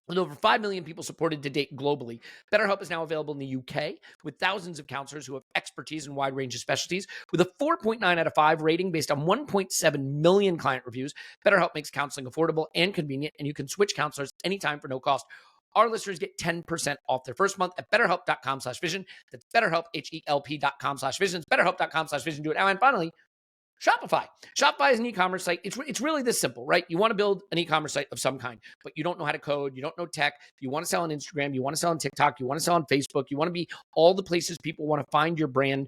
with over 5 million people supported to date globally, BetterHelp is now available in the UK with thousands of counselors who have expertise in a wide range of specialties. With a 4.9 out of 5 rating based on 1.7 million client reviews, BetterHelp makes counseling affordable and convenient, and you can switch counselors anytime for no cost. Our listeners get 10% off their first month at betterhelp.com/vision. That's BetterHelp, HELP.com/vision. It's betterhelp.com/vision. Do it now. And finally, Shopify. Shopify is an e-commerce site. It's really this simple, right? You want to build an e-commerce site of some kind, but you don't know how to code. You don't know tech. You want to sell on Instagram. You want to sell on TikTok. You want to sell on Facebook. You want to be all the places people want to find your brand.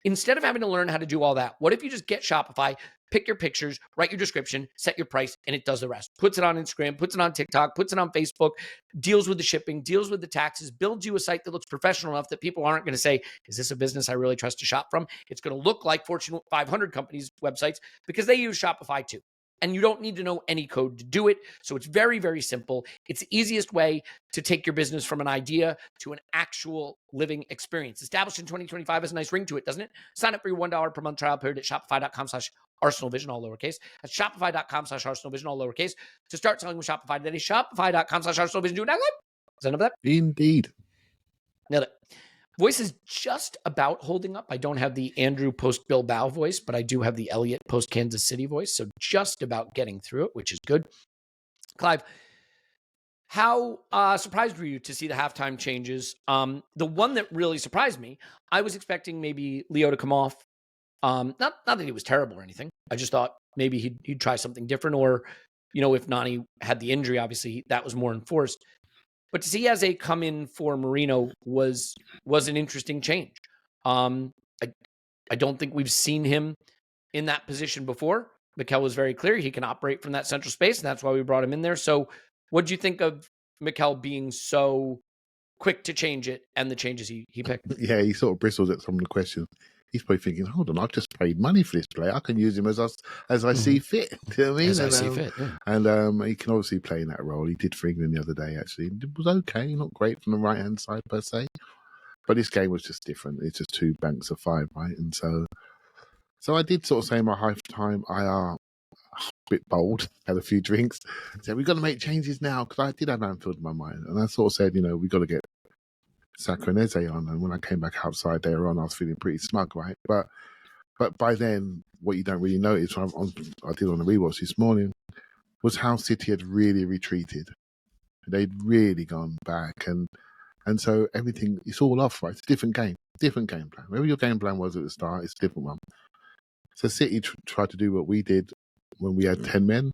Instead of having to learn how to do all that, what if you just get Shopify, pick your pictures, write your description, set your price, and it does the rest. Puts it on Instagram, puts it on TikTok, puts it on Facebook, deals with the shipping, deals with the taxes, builds you a site that looks professional enough that people aren't going to say, is this a business I really trust to shop from? It's going to look like Fortune 500 companies' websites because they use Shopify too. And you don't need to know any code to do it. So it's very, very simple. It's the easiest way to take your business from an idea to an actual living experience. Established in 2025 has a nice ring to it, doesn't it? Sign up for your $1 per month trial period at shopify.com/ ArsenalVision, all lowercase. That's shopify.com/ArsenalVision, all lowercase. To start selling with Shopify today, shopify.com/ArsenalVision. Do not Is that enough of that? Indeed. Nailed it. Voice is just about holding up. I don't have the Andrew post-Bilbao voice, but I do have the Elliot post-Kansas City voice, so just about getting through it, which is good. Clive, how surprised were you to see the halftime changes? The one that really surprised me, I was expecting maybe Leo to come off. Not that he was terrible or anything. I just thought maybe he'd try something different, or, if Nani had the injury, obviously that was more enforced. But to see Eze come in for Marino was an interesting change. I don't think we've seen him in that position before. Mikel was very clear he can operate from that central space, and that's why we brought him in there. So what do you think of Mikel being so quick to change it and the changes he picked? Yeah, he sort of bristles at some of the questions. He's probably thinking, hold on, I've just paid money for this player. I can use him as I see fit. Do you know what I mean? As I see fit, yeah. And he can obviously play in that role. He did for England the other day, actually. It was okay, not great from the right-hand side per se. But this game was just different. It's just 2 banks of 5, right? And so I did sort of say in my half-time IR, a bit bold, had a few drinks, said, we've got to make changes now, because I did have Anfield in my mind. And I sort of said, we've got to get Saka and Eze on, and when I came back outside there on, I was feeling pretty smug, right? But by then, what you don't really notice, I did on the rewatch this morning, was how City had really retreated. They'd really gone back, and so everything, it's all off, right? It's a different game plan. Whatever your game plan was at the start, it's a different one. So City tried to do what we did when we had 10 men,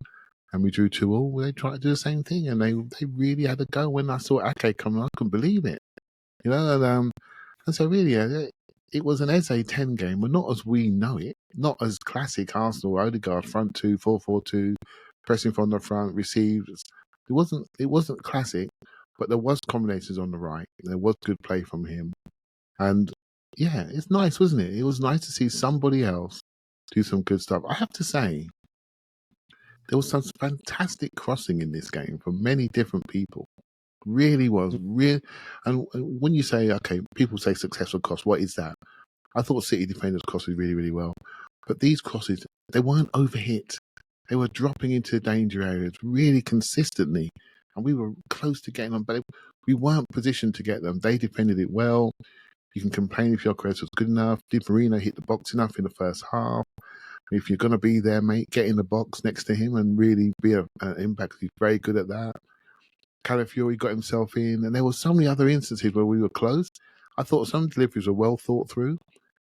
and we drew 2-2. They tried to do the same thing, and they really had a go. When I saw Ake coming, I couldn't believe it. And so really, it was an Eze 10 game, but not as we know it, not as classic Arsenal, Odegaard, front 2, 4-4-2, pressing from the front, received. It wasn't classic, but there was combinations on the right. There was good play from him. And yeah, it's nice, wasn't it? It was nice to see somebody else do some good stuff. I have to say, there was some fantastic crossing in this game from many different people. Really was. And when you say, okay, people say successful cross, what is that? I thought City defenders crossed really, really well. But these crosses, they weren't overhit. They were dropping into danger areas really consistently. And we were close to getting them, but we weren't positioned to get them. They defended it well. You can complain if Gyokeres was good enough. Di Marino hit the box enough in the first half. If you're going to be there, mate, get in the box next to him and really be an impact. He's very good at that. Calafiori got himself in, and there were so many other instances where we were close. I thought some deliveries were well thought through.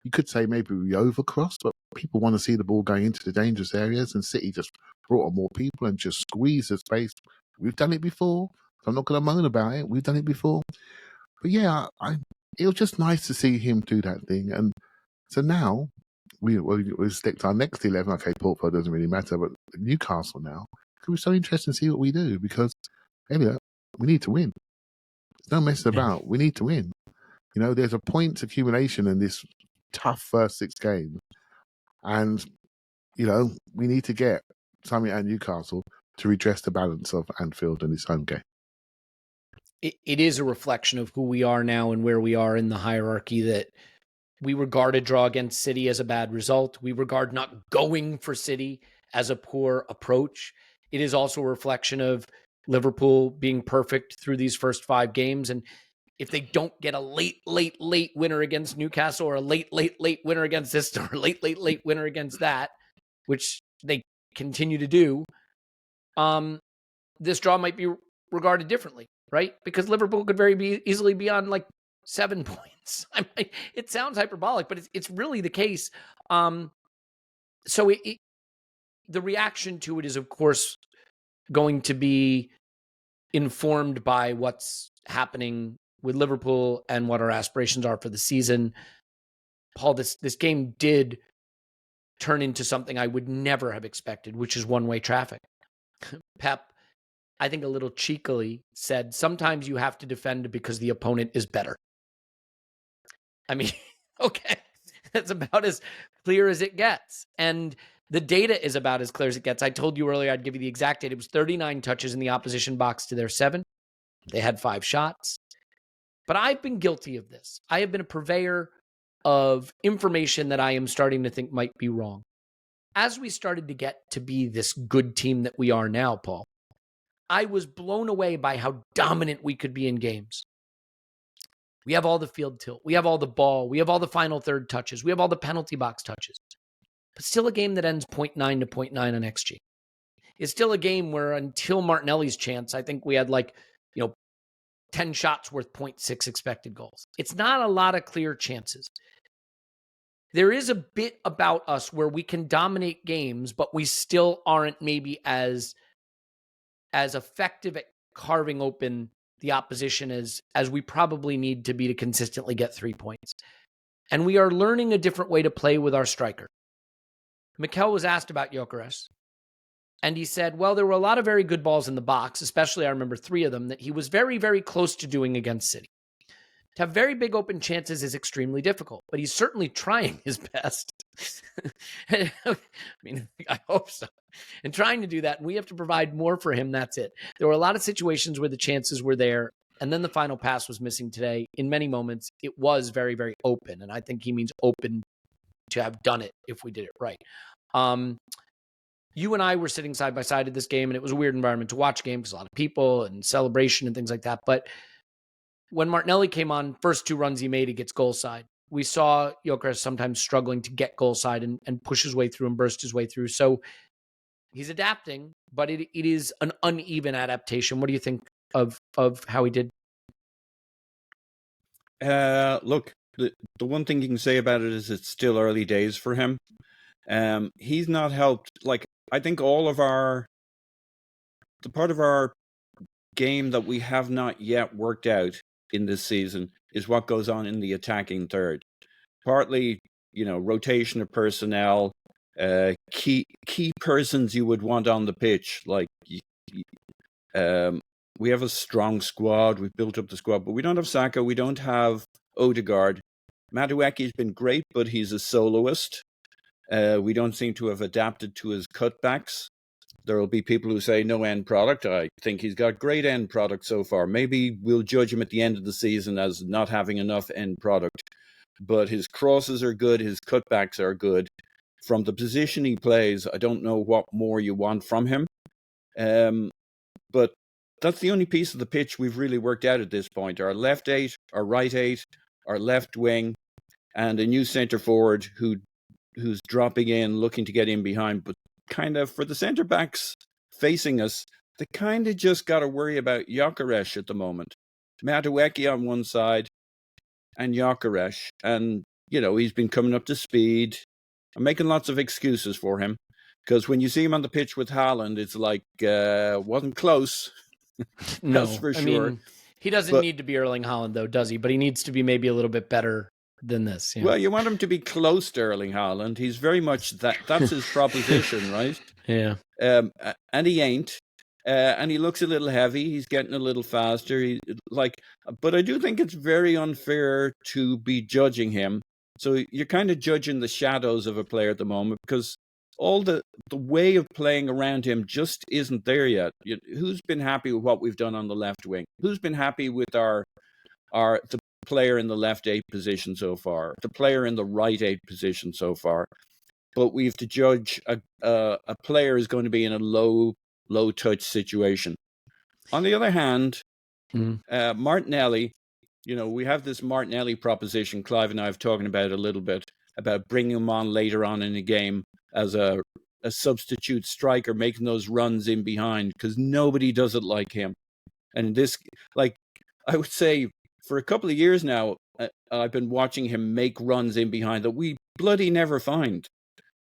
You could say maybe we overcrossed, but people want to see the ball going into the dangerous areas, and City just brought on more people and just squeezed the space. We've done it before, so I'm not going to moan about it. We've done it before. But yeah, it was just nice to see him do that thing. And so now we stick to our next 11. Okay, Port Vale doesn't really matter, but Newcastle now, it was so interesting to see what we do, because Elliot, we need to win. There's no messing about. We need to win. There's a points accumulation in this tough first 6 games. And, we need to get something at Newcastle to redress the balance of Anfield and his home game. It is a reflection of who we are now and where we are in the hierarchy, that we regard a draw against City as a bad result. We regard not going for City as a poor approach. It is also a reflection of Liverpool being perfect through these first 5 games. And if they don't get a late winner against Newcastle, or a late winner against this, or a late winner against that, which they continue to do, this draw might be regarded differently, right? Because Liverpool could very easily be on like 7 points. It sounds hyperbolic, but it's really the case. So the reaction to it is, of course, going to be informed by what's happening with Liverpool and what our aspirations are for the season. Paul, this game did turn into something I would never have expected, which is one-way traffic. Pep, I think a little cheekily, said, sometimes you have to defend because the opponent is better. I mean, okay, that's about as clear as it gets. And the data is about as clear as it gets. I told you earlier I'd give you the exact data. It was 39 touches in the opposition box to their 7. They had 5 shots. But I've been guilty of this. I have been a purveyor of information that I am starting to think might be wrong. as we started to get to be this good team that we are now, Paul, I was blown away by how dominant we could be in games. We have all the field tilt. We have all the ball. We have all the final third touches. We have all the penalty box touches. But still a game that ends 0.9 to 0.9 on XG. It's still a game where until Martinelli's chance, I think we had 10 shots worth 0.6 expected goals. It's not a lot of clear chances. There is a bit about us where we can dominate games, but we still aren't maybe as effective at carving open the opposition as we probably need to be to consistently get 3 points. And we are learning a different way to play with our striker. Mikel was asked about Gyokeres, and he said, well, there were a lot of very good balls in the box, especially I remember 3 of them, that he was very, very close to doing against City. To have very big open chances is extremely difficult, but he's certainly trying his best. I mean, I hope so. And trying to do that, and we have to provide more for him, that's it. There were a lot of situations where the chances were there, and then the final pass was missing today. In many moments, it was very, very open, and I think he means open to have done it if we did it right. You and I were sitting side by side at this game, and it was a weird environment to watch a game because a lot of people and celebration and things like that. But when Martinelli came on, first 2 runs he made, he gets goal side. We saw Gyokeres sometimes struggling to get goal side and push his way through and burst his way through. So he's adapting, but it is an uneven adaptation. What do you think of how he did? Look, the one thing you can say about it is it's still early days for him. He's not helped. I think all of the part of our game that we have not yet worked out in this season is what goes on in the attacking third. Partly, rotation of personnel, key persons you would want on the pitch. We have a strong squad. We've built up the squad, but we don't have Saka. We don't have Odegaard. Madueke's been great, but he's a soloist. We don't seem to have adapted to his cutbacks. There will be people who say no end product. I think he's got great end product so far. Maybe we'll judge him at the end of the season as not having enough end product. But his crosses are good. His cutbacks are good. From the position he plays, I don't know what more you want from him. But that's the only piece of the pitch we've really worked out at this point. Our left 8, our right 8, our left wing, and a new centre forward who's dropping in, looking to get in behind. But kind of for the centre backs facing us, they kind of just got to worry about Gyokeres at the moment. Madueke on one side and Gyokeres. And, he's been coming up to speed. I'm making lots of excuses for him because when you see him on the pitch with Haaland, it's wasn't close. No, that's for sure. I mean, he doesn't need to be Erling Haaland, though, does he? But he needs to be maybe a little bit better than this. Well, you want him to be close to Erling Haaland. He's very much that's his proposition, right? Yeah. And he ain't. And he looks a little heavy. He's getting a little faster. But I do think it's very unfair to be judging him. So you're kind of judging the shadows of a player at the moment because all the way of playing around him just isn't there yet. Who's been happy with what we've done on the left wing? Who's been happy with the player in the left 8 position so far, the player in the right 8 position so far? But we have to judge a player is going to be in a low touch situation. On the other hand, Martinelli, we have this Martinelli proposition. Clive and I have talking about it a little bit about bringing him on later on in the game as a substitute striker, making those runs in behind because nobody does it like him. And this, I would say, for a couple of years now, I've been watching him make runs in behind that we bloody never find.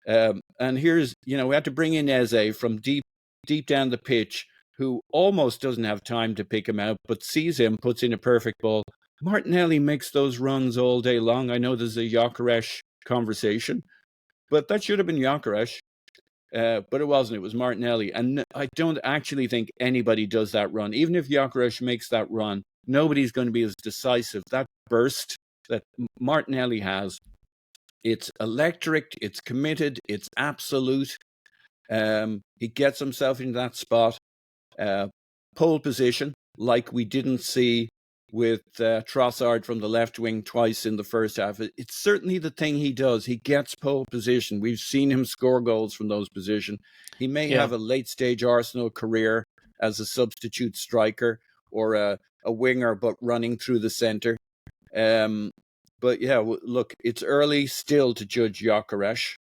And here's, we had to bring in Eze from deep down the pitch, who almost doesn't have time to pick him out, but sees him, puts in a perfect ball. Martinelli makes those runs all day long. I know there's a Gyokeres conversation, but that should have been Gyokeres. But it wasn't. It was Martinelli. And I don't actually think anybody does that run. Even if Gyokeres makes that run, nobody's going to be as decisive. That burst that Martinelli has, it's electric, it's committed, it's absolute. He gets himself into that spot. Pole position, like we didn't see with Trossard from the left wing twice in the first half. It's certainly the thing he does. He gets pole position. We've seen him score goals from those positions. He may have a late-stage Arsenal career as a substitute striker or a winger, but running through the centre. But yeah, look, it's early still to judge Gyokeres.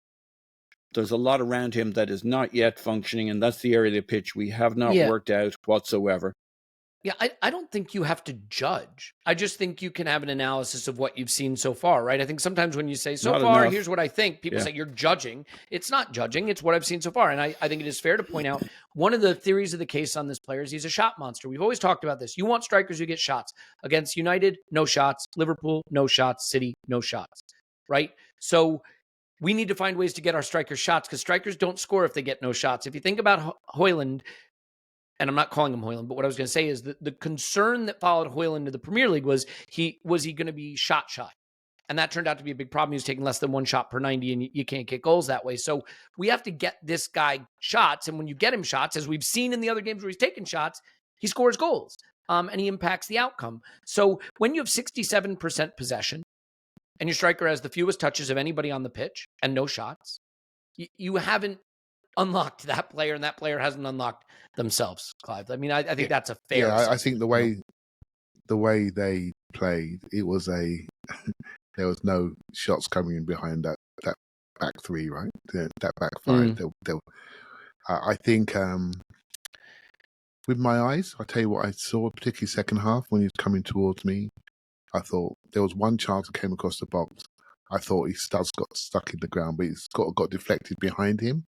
There's a lot around him that is not yet functioning, and that's the area of the pitch we have not worked out whatsoever. Yeah, I don't think you have to judge. I just think you can have an analysis of what you've seen so far, right? I think sometimes when you say so far, here's what I think, people say you're judging. It's not judging. It's what I've seen so far. And I think it is fair to point out one of the theories of the case on this player is he's a shot monster. We've always talked about this. You want strikers who get shots. Against United, no shots. Liverpool, no shots. City, no shots, right? So we need to find ways to get our strikers shots because strikers don't score if they get no shots. If you think about Højlund, and I'm not calling him Højlund, but what I was going to say is that the concern that followed Højlund to the Premier League was he going to be shot shy? And that turned out to be a big problem. He was taking less than one shot per 90, and you can't get goals that way. So we have to get this guy shots. And when you get him shots, as we've seen in the other games where he's taken shots, he scores goals and he impacts the outcome. So when you have 67% possession and your striker has the fewest touches of anybody on the pitch and no shots, you haven't unlocked that player, and that player hasn't unlocked themselves, Clive. I mean, I think that's a fair. Yeah, I think the way they played, it was there was no shots coming in behind that back three, right? That back five. I think with my eyes, I tell you what I saw, particularly second half when he was coming towards me. I thought there was one chance that came across the box. I thought his studs got stuck in the ground, but it's got deflected behind him.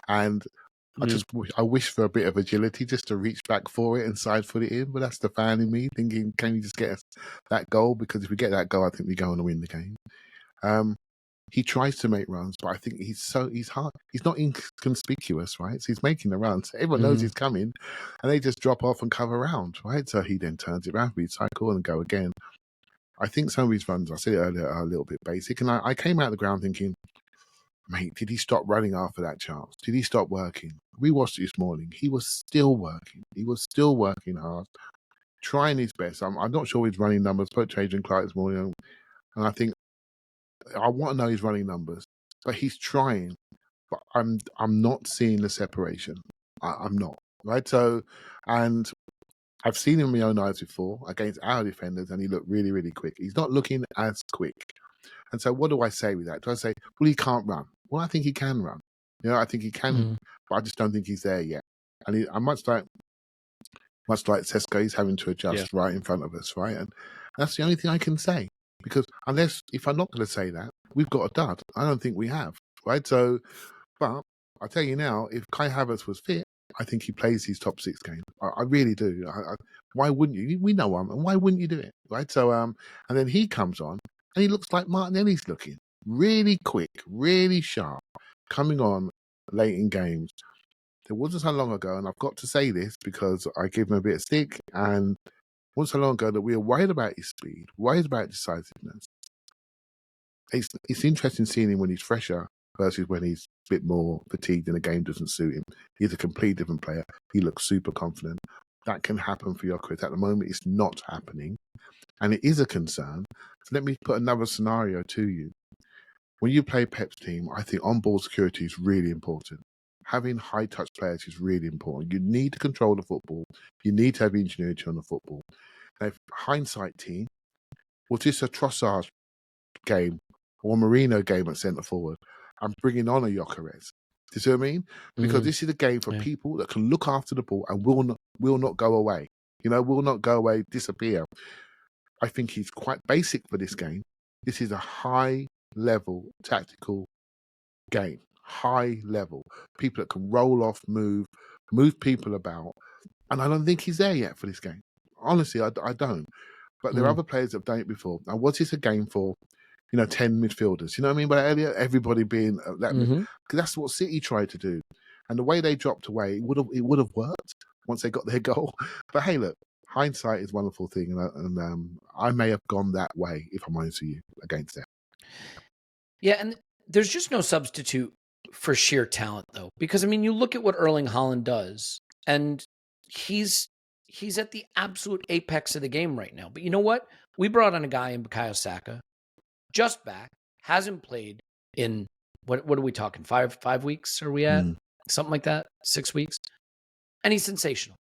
And I wish for a bit of agility just to reach back for it and side foot it in. But that's the fan in me thinking, can you just get us that goal? Because if we get that goal, I think we go on to win the game. He tries to make runs, but I think he's hard. He's not inconspicuous, right? So he's making the runs. Everyone knows he's coming, and they just drop off and cover around, right? So he then turns it around, recycle, and go again. I think some of his runs, I said it earlier, are a little bit basic. And I came out of the ground thinking, mate, did he stop running after that chance? Did he stop working? We watched it this morning. He was still working. He was still working hard, trying his best. I'm not sure his running numbers. Spoke to Adrian Clark this morning, and I think I want to know his running numbers. But he's trying. But I'm not seeing the separation. I'm not, right? So, and I've seen him in my own eyes before against our defenders, and he looked really, really quick. He's not looking as quick. And so what do I say with that? Do I say, well, he can't run? Well, I think he can run. You know, I think he can, but I just don't think he's there yet. And I'm much like Sesko, he's having to adjust right in front of us, right? And that's the only thing I can say. Because if I'm not going to say that, we've got a dud. I don't think we have, right? So, but I'll tell you now, if Kai Havertz was fit, I think he plays his top 6 games. I really do. Why wouldn't you? We know him, and why wouldn't you do it, right? So, and then he comes on, and he looks like Martinelli's looking. Really quick, really sharp, coming on late in games. There wasn't so long ago, and I've got to say this because I give him a bit of stick, and it wasn't so long ago that we were worried about his speed, worried about decisiveness. It's interesting seeing him when he's fresher versus when he's a bit more fatigued and the game doesn't suit him. He's a completely different player. He looks super confident. That can happen for Gyokeres. At the moment, it's not happening, and it is a concern. So let me put another scenario to you. When you play Pep's team, I think on-ball security is really important. Having high-touch players is really important. You need to control the football. You need to have ingenuity on the football. Now, if hindsight team, was this a Trossard game or a Marino game at centre-forward? I'm bringing on a Gyokeres. Do you see what I mean? Because this is a game for people that can look after the ball and will not go away. You know, will not go away, disappear. I think he's quite basic for this game. This is a high-level tactical game. High level. People that can roll off, move people about. And I don't think he's there yet for this game. Honestly, I don't. But there are other players that have done it before. Now, was this a game for, 10 midfielders? You know what I mean? But Elliot, everybody being that. Because that's what City tried to do. And the way they dropped away, it would have worked once they got their goal. But hey, look, hindsight is a wonderful thing. And I may have gone that way, if I'm honest with you, against them. Yeah, and there's just no substitute for sheer talent, though, because you look at what Erling Haaland does, and he's he's at the absolute apex of the game right now. But you know what? We brought on a guy in Bukayo Saka, just back, hasn't played in, what are we talking, 5 weeks are we at? Something like that, 6 weeks. And he's sensational.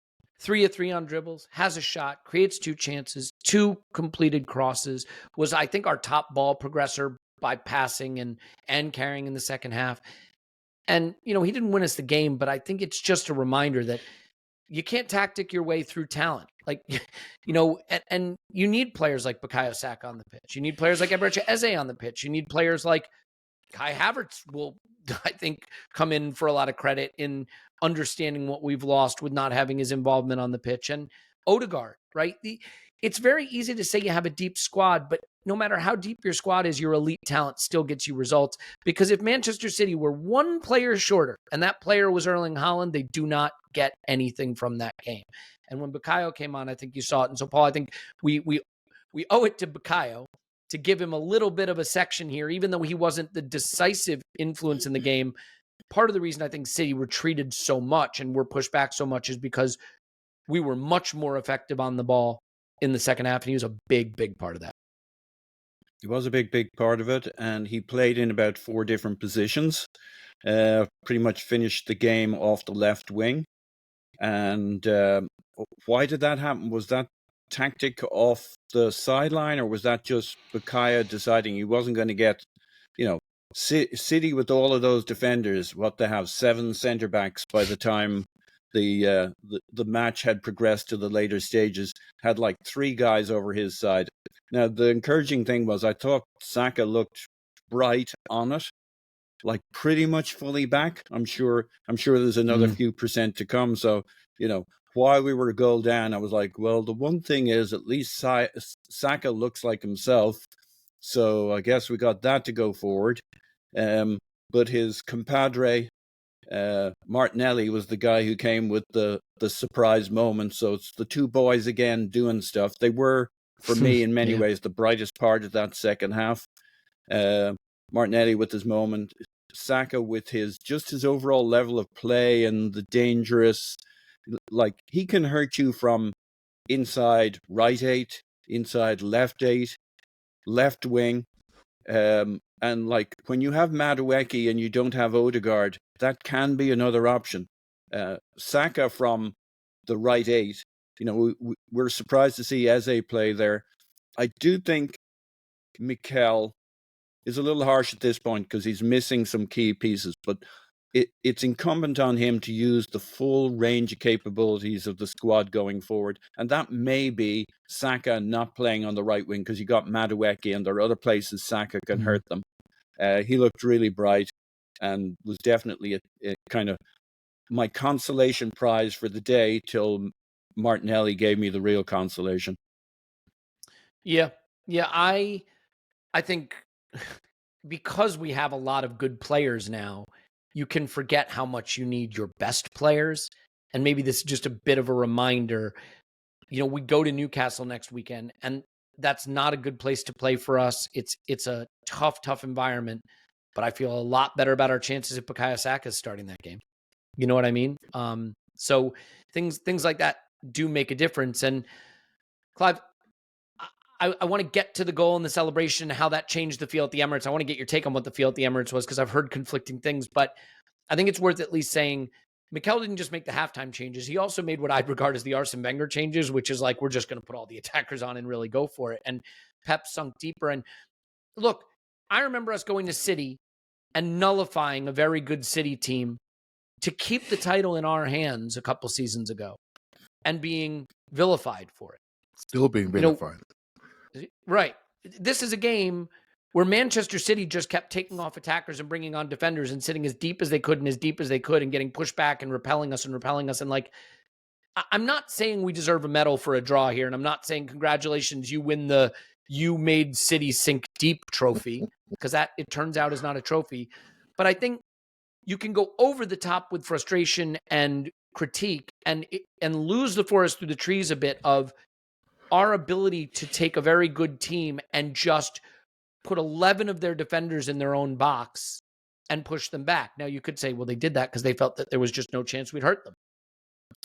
3 of 3 on dribbles, has a shot, creates 2 chances, 2 completed crosses, was, I think, our top ball progressor by passing and carrying in the second half. And, he didn't win us the game, but I think it's just a reminder that you can't tactic your way through talent. Like, and you need players like Bukayo Saka on the pitch. You need players like Emirates Eze on the pitch. You need players like Kai Havertz will, I think, come in for a lot of credit in understanding what we've lost with not having his involvement on the pitch. And Odegaard, right? It's very easy to say you have a deep squad, but no matter how deep your squad is, your elite talent still gets you results. Because if Manchester City were one player shorter, and that player was Erling Haaland, they do not get anything from that game. And when Bukayo came on, I think you saw it. And so, Paul, I think we owe it to Bukayo to give him a little bit of a section here, even though he wasn't the decisive influence in the game. Part of the reason I think City retreated so much and were pushed back so much is because we were much more effective on the ball in the second half, and he was a big, big part of that. He was a big, big part of it, and he played in about 4 different positions. Pretty much finished the game off the left wing. And why did that happen? Was that tactic off the sideline, or was that just Bukayo deciding he wasn't going to get, City with all of those defenders, what they have, 7 centre backs by the time the match had progressed to the later stages, had like 3 guys over his side. Now, the encouraging thing was I thought Saka looked bright on it, like pretty much fully back. I'm sure there's another few percent to come. So, while we were a goal down, I was like, well, the one thing is at least Saka looks like himself. So I guess we got that to go forward. But his compadre, Martinelli, was the guy who came with the surprise moment. So it's the 2 boys again doing stuff. They were, for me, in many ways, the brightest part of that second half. Martinelli with his moment, Saka with his overall level of play and the dangerous, like he can hurt you from inside right 8, inside left 8, left wing. And like when you have Madueke and you don't have Odegaard, that can be another option. Saka from the right 8, we're surprised to see Eze play there. I do think Mikel is a little harsh at this point because he's missing some key pieces, but it's incumbent on him to use the full range of capabilities of the squad going forward. And that may be Saka not playing on the right wing because you got Madueke and there are other places Saka can hurt them. He looked really bright and was definitely a kind of my consolation prize for the day till Martinelli gave me the real consolation. Yeah. I think because we have a lot of good players now, you can forget how much you need your best players. And maybe this is just a bit of a reminder. We go to Newcastle next weekend, and that's not a good place to play for us. It's a tough environment, but I feel a lot better about our chances if Bukayo Saka is starting that game. You know what I mean? So things like that do make a difference. And Clive, I want to get to the goal and the celebration and how that changed the feel at the Emirates. I want to get your take on what the feel at the Emirates was because I've heard conflicting things, but I think it's worth at least saying Mikel didn't just make the halftime changes. He also made what I'd regard as the Arsene Wenger changes, which is like, we're just going to put all the attackers on and really go for it. And Pep sunk deeper. And look, I remember us going to City and nullifying a very good City team to keep the title in our hands a couple seasons ago and being vilified for it. Still being vilified. Right. This is a game where Manchester City just kept taking off attackers and bringing on defenders and sitting as deep as they could and as deep as they could and getting pushed back and repelling us. And like, I'm not saying we deserve a medal for a draw here. And I'm not saying congratulations, you win the "you made City sink deep" trophy, because that, it turns out, is not a trophy. But I think you can go over the top with frustration and critique and lose the forest through the trees a bit of our ability to take a very good team and just put 11 of their defenders in their own box and push them back. Now, you could say, well, they did that because they felt that there was just no chance we'd hurt them.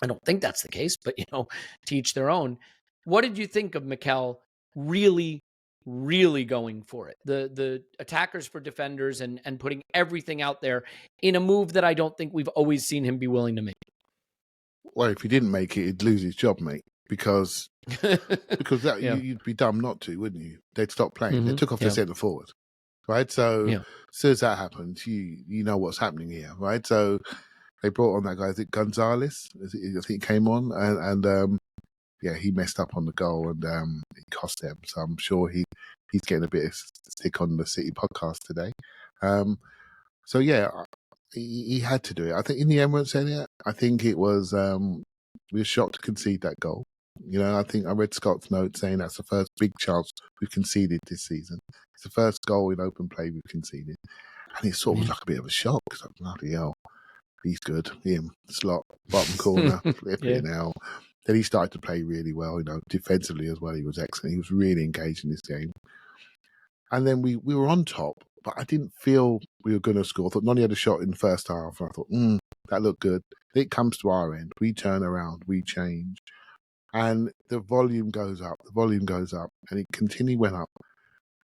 I don't think that's the case, but, to each their own. What did you think of Mikel really, really going for it? The attackers for defenders and putting everything out there in a move that I don't think we've always seen him be willing to make. Well, if he didn't make it, he'd lose his job, mate, because that you'd be dumb not to, wouldn't you? They'd stop playing. They took off the centre forward, right? So as soon as that happened, you know what's happening here, right? So they brought on that guy, I think Gonzalez, I think he came on, and he messed up on the goal, and it cost them. So I'm sure he's getting a bit of stick on the City podcast today. So yeah, he had to do it. I think in the Emirates area, I think it was we were shocked to concede that goal. I think I read Scott's note saying that's the first big chance we've conceded this season. It's the first goal in open play we've conceded, and it sort of was like a bit of a shock because bloody hell, he's good. Him slot bottom corner, flipping out. Then he started to play really well. Defensively as well, he was excellent. He was really engaged in this game. And then we were on top, but I didn't feel we were going to score. I thought Noni had a shot in the first half, and I thought, that looked good. Then it comes to our end. We turn around, we change. And the volume goes up, and it continually went up.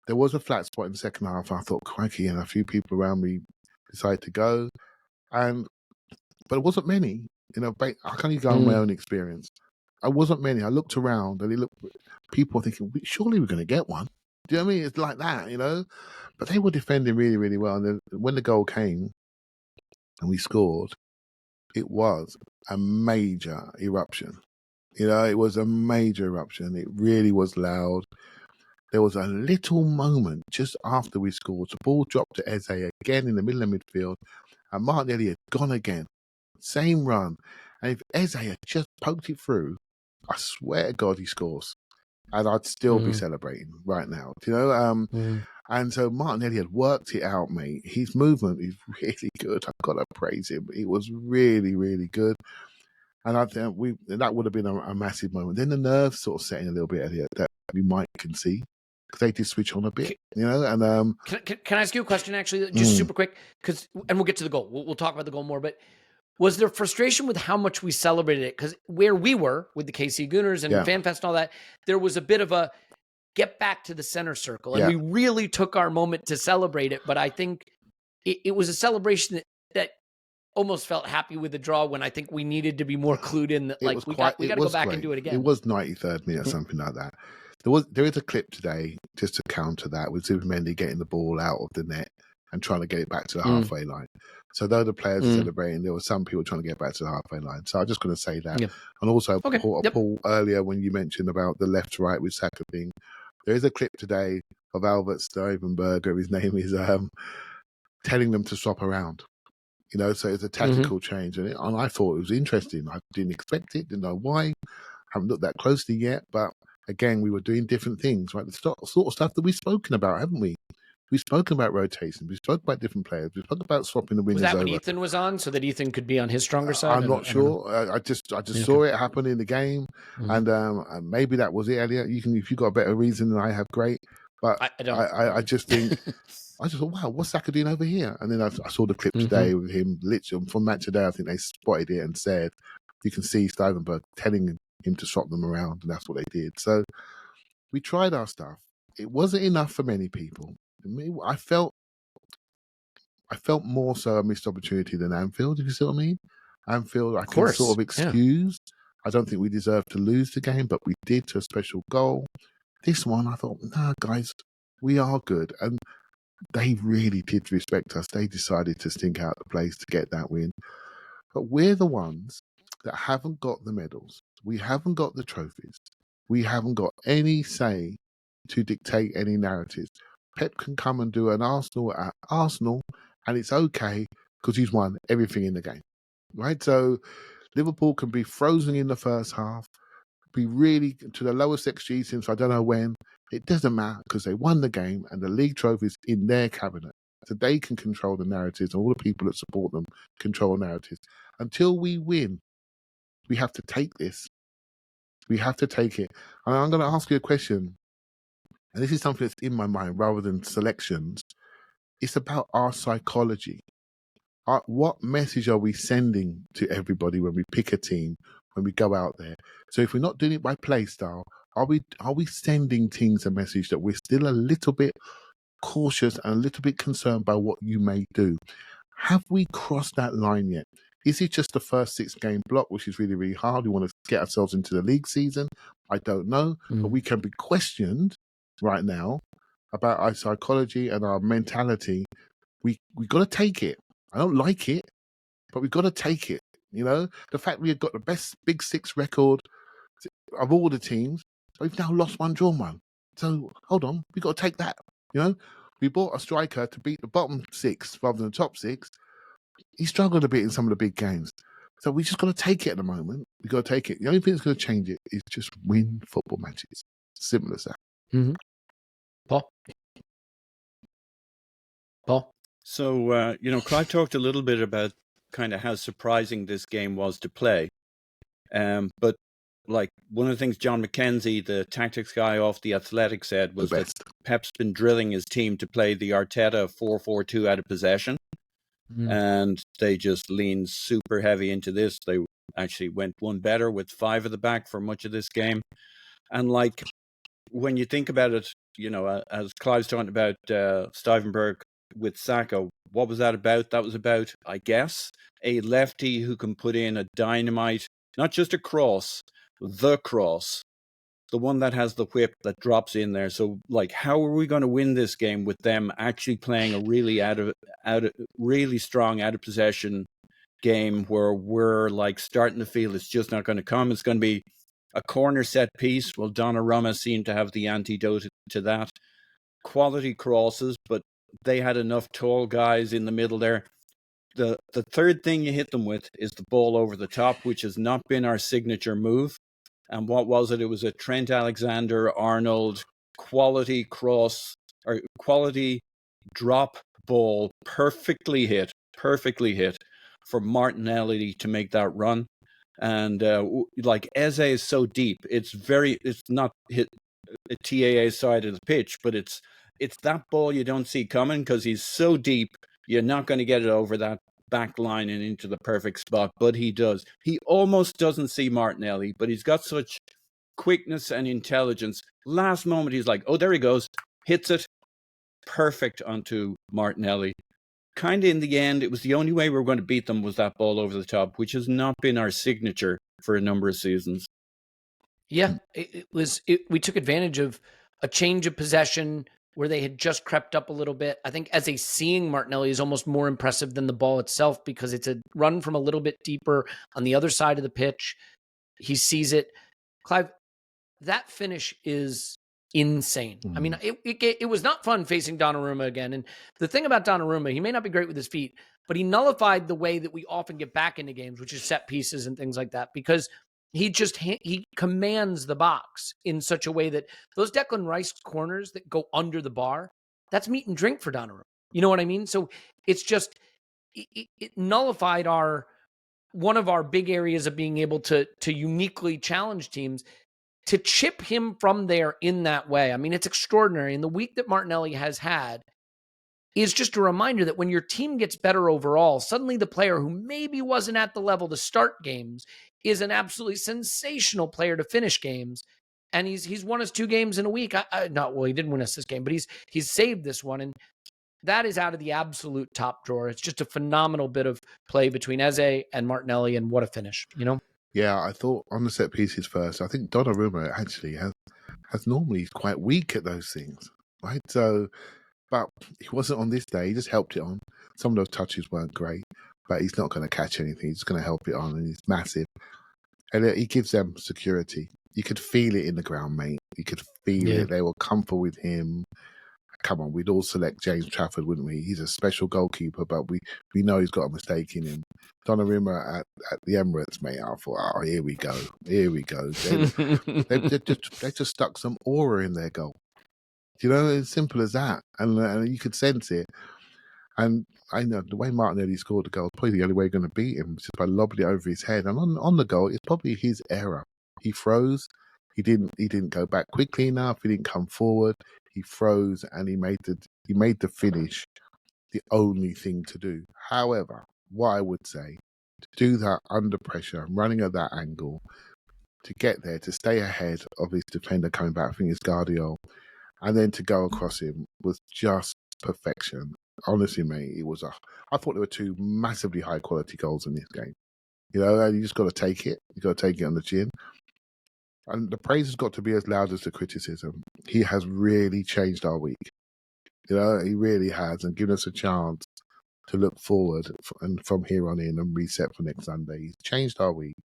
There was a flat spot in the second half, and I thought, crikey, and a few people around me decided to go. But it wasn't many. I can only go on my own experience. I wasn't many. I looked around, and people were thinking, surely we're going to get one. Do you know what I mean? It's like that, But they were defending really, really well. And then when the goal came and we scored, it was a major eruption. It was a major eruption. It really was loud. There was a little moment just after we scored. The ball dropped to Eze again in the middle of midfield, and Martinelli had gone again. Same run. And if Eze had just poked it through, I swear to God he scores. And I'd still be celebrating right now. And so Martinelli had worked it out, mate. His movement is really good. I've got to praise him. It was really, really good. And I think that would have been a massive moment. Then the nerves sort of setting a little bit, Elliot, that we might concede. Because they did switch on a bit, And Can I ask you a question, actually, just super quick? And we'll get to the goal. We'll talk about the goal more, but was there frustration with how much we celebrated it? Because where we were with the KC Gooners and FanFest and all that, there was a bit of a get back to the center circle. And we really took our moment to celebrate it. But I think it was a celebration that almost felt happy with the draw when I think we needed to be more clued in. That, we got to go back and do it again. It was 93rd minute or something like that. There is a clip today, just to counter that, with Zubimendi getting the ball out of the net and trying to get it back to the halfway line. So though the players are celebrating, there were some people trying to get back to the halfway line. So I'm just going to say that. And also, Paul, earlier when you mentioned about the left-right with Saka thing, there is a clip today of Albert Stuivenberger, his name is, telling them to swap around. So it's a tactical change. And I thought it was interesting. I didn't expect it, didn't know why. Haven't looked that closely yet. But again, we were doing different things, right? The sort of stuff that we've spoken about, haven't we? We've spoken about rotation. We've spoken about different players. We've spoken about swapping the wingers over. Was that when Ethan was on, so that Ethan could be on his stronger side? I'm not sure. I just saw it happen in the game, and maybe that was it, Elliot. If you got a better reason than I have, great. But I just think I just thought, wow, what's Saka doing over here? And then I saw the clip today with him. Literally from Match Today, I think they spotted it and said you can see Stuivenberg telling him to swap them around, and that's what they did. So we tried our stuff. It wasn't enough for many people. I felt more so a missed opportunity than Anfield, if you see what I mean. Anfield, I can sort of excuse. I don't think we deserved to lose the game, but we did to a special goal. This one, I thought, nah, guys, we are good. And they really did respect us. They decided to stink out the place to get that win. But we're the ones that haven't got the medals. We haven't got the trophies. We haven't got any say to dictate any narratives. Pep can come and do an Arsenal at Arsenal, and it's okay because he's won everything in the game, right? So Liverpool can be frozen in the first half, be really to the lowest XG since I don't know when. It doesn't matter because they won the game and the league trophy's in their cabinet. So they can control the narratives, and all the people that support them control narratives. Until we win, we have to take this. We have to take it. And I'm going to ask you a question. And this is something that's in my mind rather than selections. It's about our psychology. What message are we sending to everybody when we pick a team, when we go out there. So if we're not doing it by play style, are we sending teams a message that we're still a little bit cautious and a little bit concerned by what you may do? Have we crossed that line yet? Is it just the first 6-game block, which is really, really hard? We want to get ourselves into the league season. I don't know, but we can be questioned right now about our psychology and our mentality. We got to take it. I don't like it, but we've got to take it. You know, the fact we've got the best Big Six record of all the teams, we've now lost one, drawn one. So hold on, we've got to take that. You know, we bought a striker to beat the bottom 6 rather than the top 6. He struggled a bit in some of the big games. So we just got to take it at the moment. We've got to take it. The only thing that's going to change it is just win football matches. Simple as that. Mm-hmm. Paul? So, Clive talked a little bit about kind of how surprising this game was to play. But like one of the things John McKenzie, the tactics guy off The Athletic, said was that Pep's been drilling his team to play the Arteta 4-4-2 out of possession. And they just leaned super heavy into this. They actually went one better with 5 at the back for much of this game. And like when you think about it, as Clive's talking about Stevenberg with Saka, what was that about? That was about, I guess, a lefty who can put in a dynamite, not just a cross, the cross, the one that has the whip that drops in there. So, like, how are we going to win this game with them actually playing a really strong out of possession game where we're like starting to feel it's just not going to come? It's going to be a corner set piece. Well, Donnarumma seemed to have the antidote to that. Quality crosses, but they had enough tall guys in the middle there. The third thing you hit them with is the ball over the top, which has not been our signature move. And what was it? It was a Trent Alexander-Arnold quality cross or quality drop ball, perfectly hit for Martinelli to make that run. And like Eze is so deep, it's not hit a TAA side of the pitch, but it's that ball you don't see coming because he's so deep, you're not going to get it over that back line and into the perfect spot, but he does. He almost doesn't see Martinelli, but he's got such quickness and intelligence. Last moment, he's like, oh, there he goes, hits it, perfect onto Martinelli. Kind of in the end, it was the only way we were going to beat them was that ball over the top, which has not been our signature for a number of seasons. Yeah, we took advantage of a change of possession where they had just crept up a little bit. I think as a seeing Martinelli is almost more impressive than the ball itself because it's a run from a little bit deeper on the other side of the pitch. He sees it. Clive, that finish is insane. I mean, it was not fun facing Donnarumma again. And the thing about Donnarumma, he may not be great with his feet, but he nullified the way that we often get back into games, which is set pieces and things like that, because he commands the box in such a way that those Declan Rice corners that go under the bar, that's meat and drink for Donnarumma. You know what I mean? So it's just, it nullified one of our big areas of being able to uniquely challenge teams. To chip him from there in that way, I mean, it's extraordinary. And the week that Martinelli has had is just a reminder that when your team gets better overall, suddenly the player who maybe wasn't at the level to start games is an absolutely sensational player to finish games. And he's won us 2 games in a week. He didn't win us this game, but he's saved this one. And that is out of the absolute top drawer. It's just a phenomenal bit of play between Eze and Martinelli, and what a finish, Yeah, I thought on the set pieces first, I think Donnarumma actually has normally quite weak at those things, right? So, but he wasn't on this day. He just helped it on. Some of those touches weren't great, but he's not going to catch anything. He's just going to help it on, and he's massive. And he gives them security. You could feel it in the ground, mate. You could feel it. They were comfortable with him. Come on, we'd all select James Trafford, wouldn't we? He's a special goalkeeper, but we know he's got a mistake in him. Donnarumma at the Emirates, mate, I thought, here we go. They just stuck some aura in their goal. It's simple as that. And you could sense it. And I know the way Martinelli scored the goal, probably the only way you're going to beat him is just by lobbing it over his head. And on the goal, it's probably his error. He froze. He didn't go back quickly enough. He didn't come forward. He froze, and he made the finish the only thing to do. However, what I would say, to do that under pressure, running at that angle, to get there, to stay ahead of his defender coming back, I think it's Guardiola, and then to go across him was just perfection. Honestly, mate, I thought there were two massively high quality goals in this game. You know, and you just got to take it. You got to take it on the chin. And the praise has got to be as loud as the criticism. He has really changed our week. You know, he really has, and given us a chance to look forward and from here on in and reset for next Sunday. He's changed our week.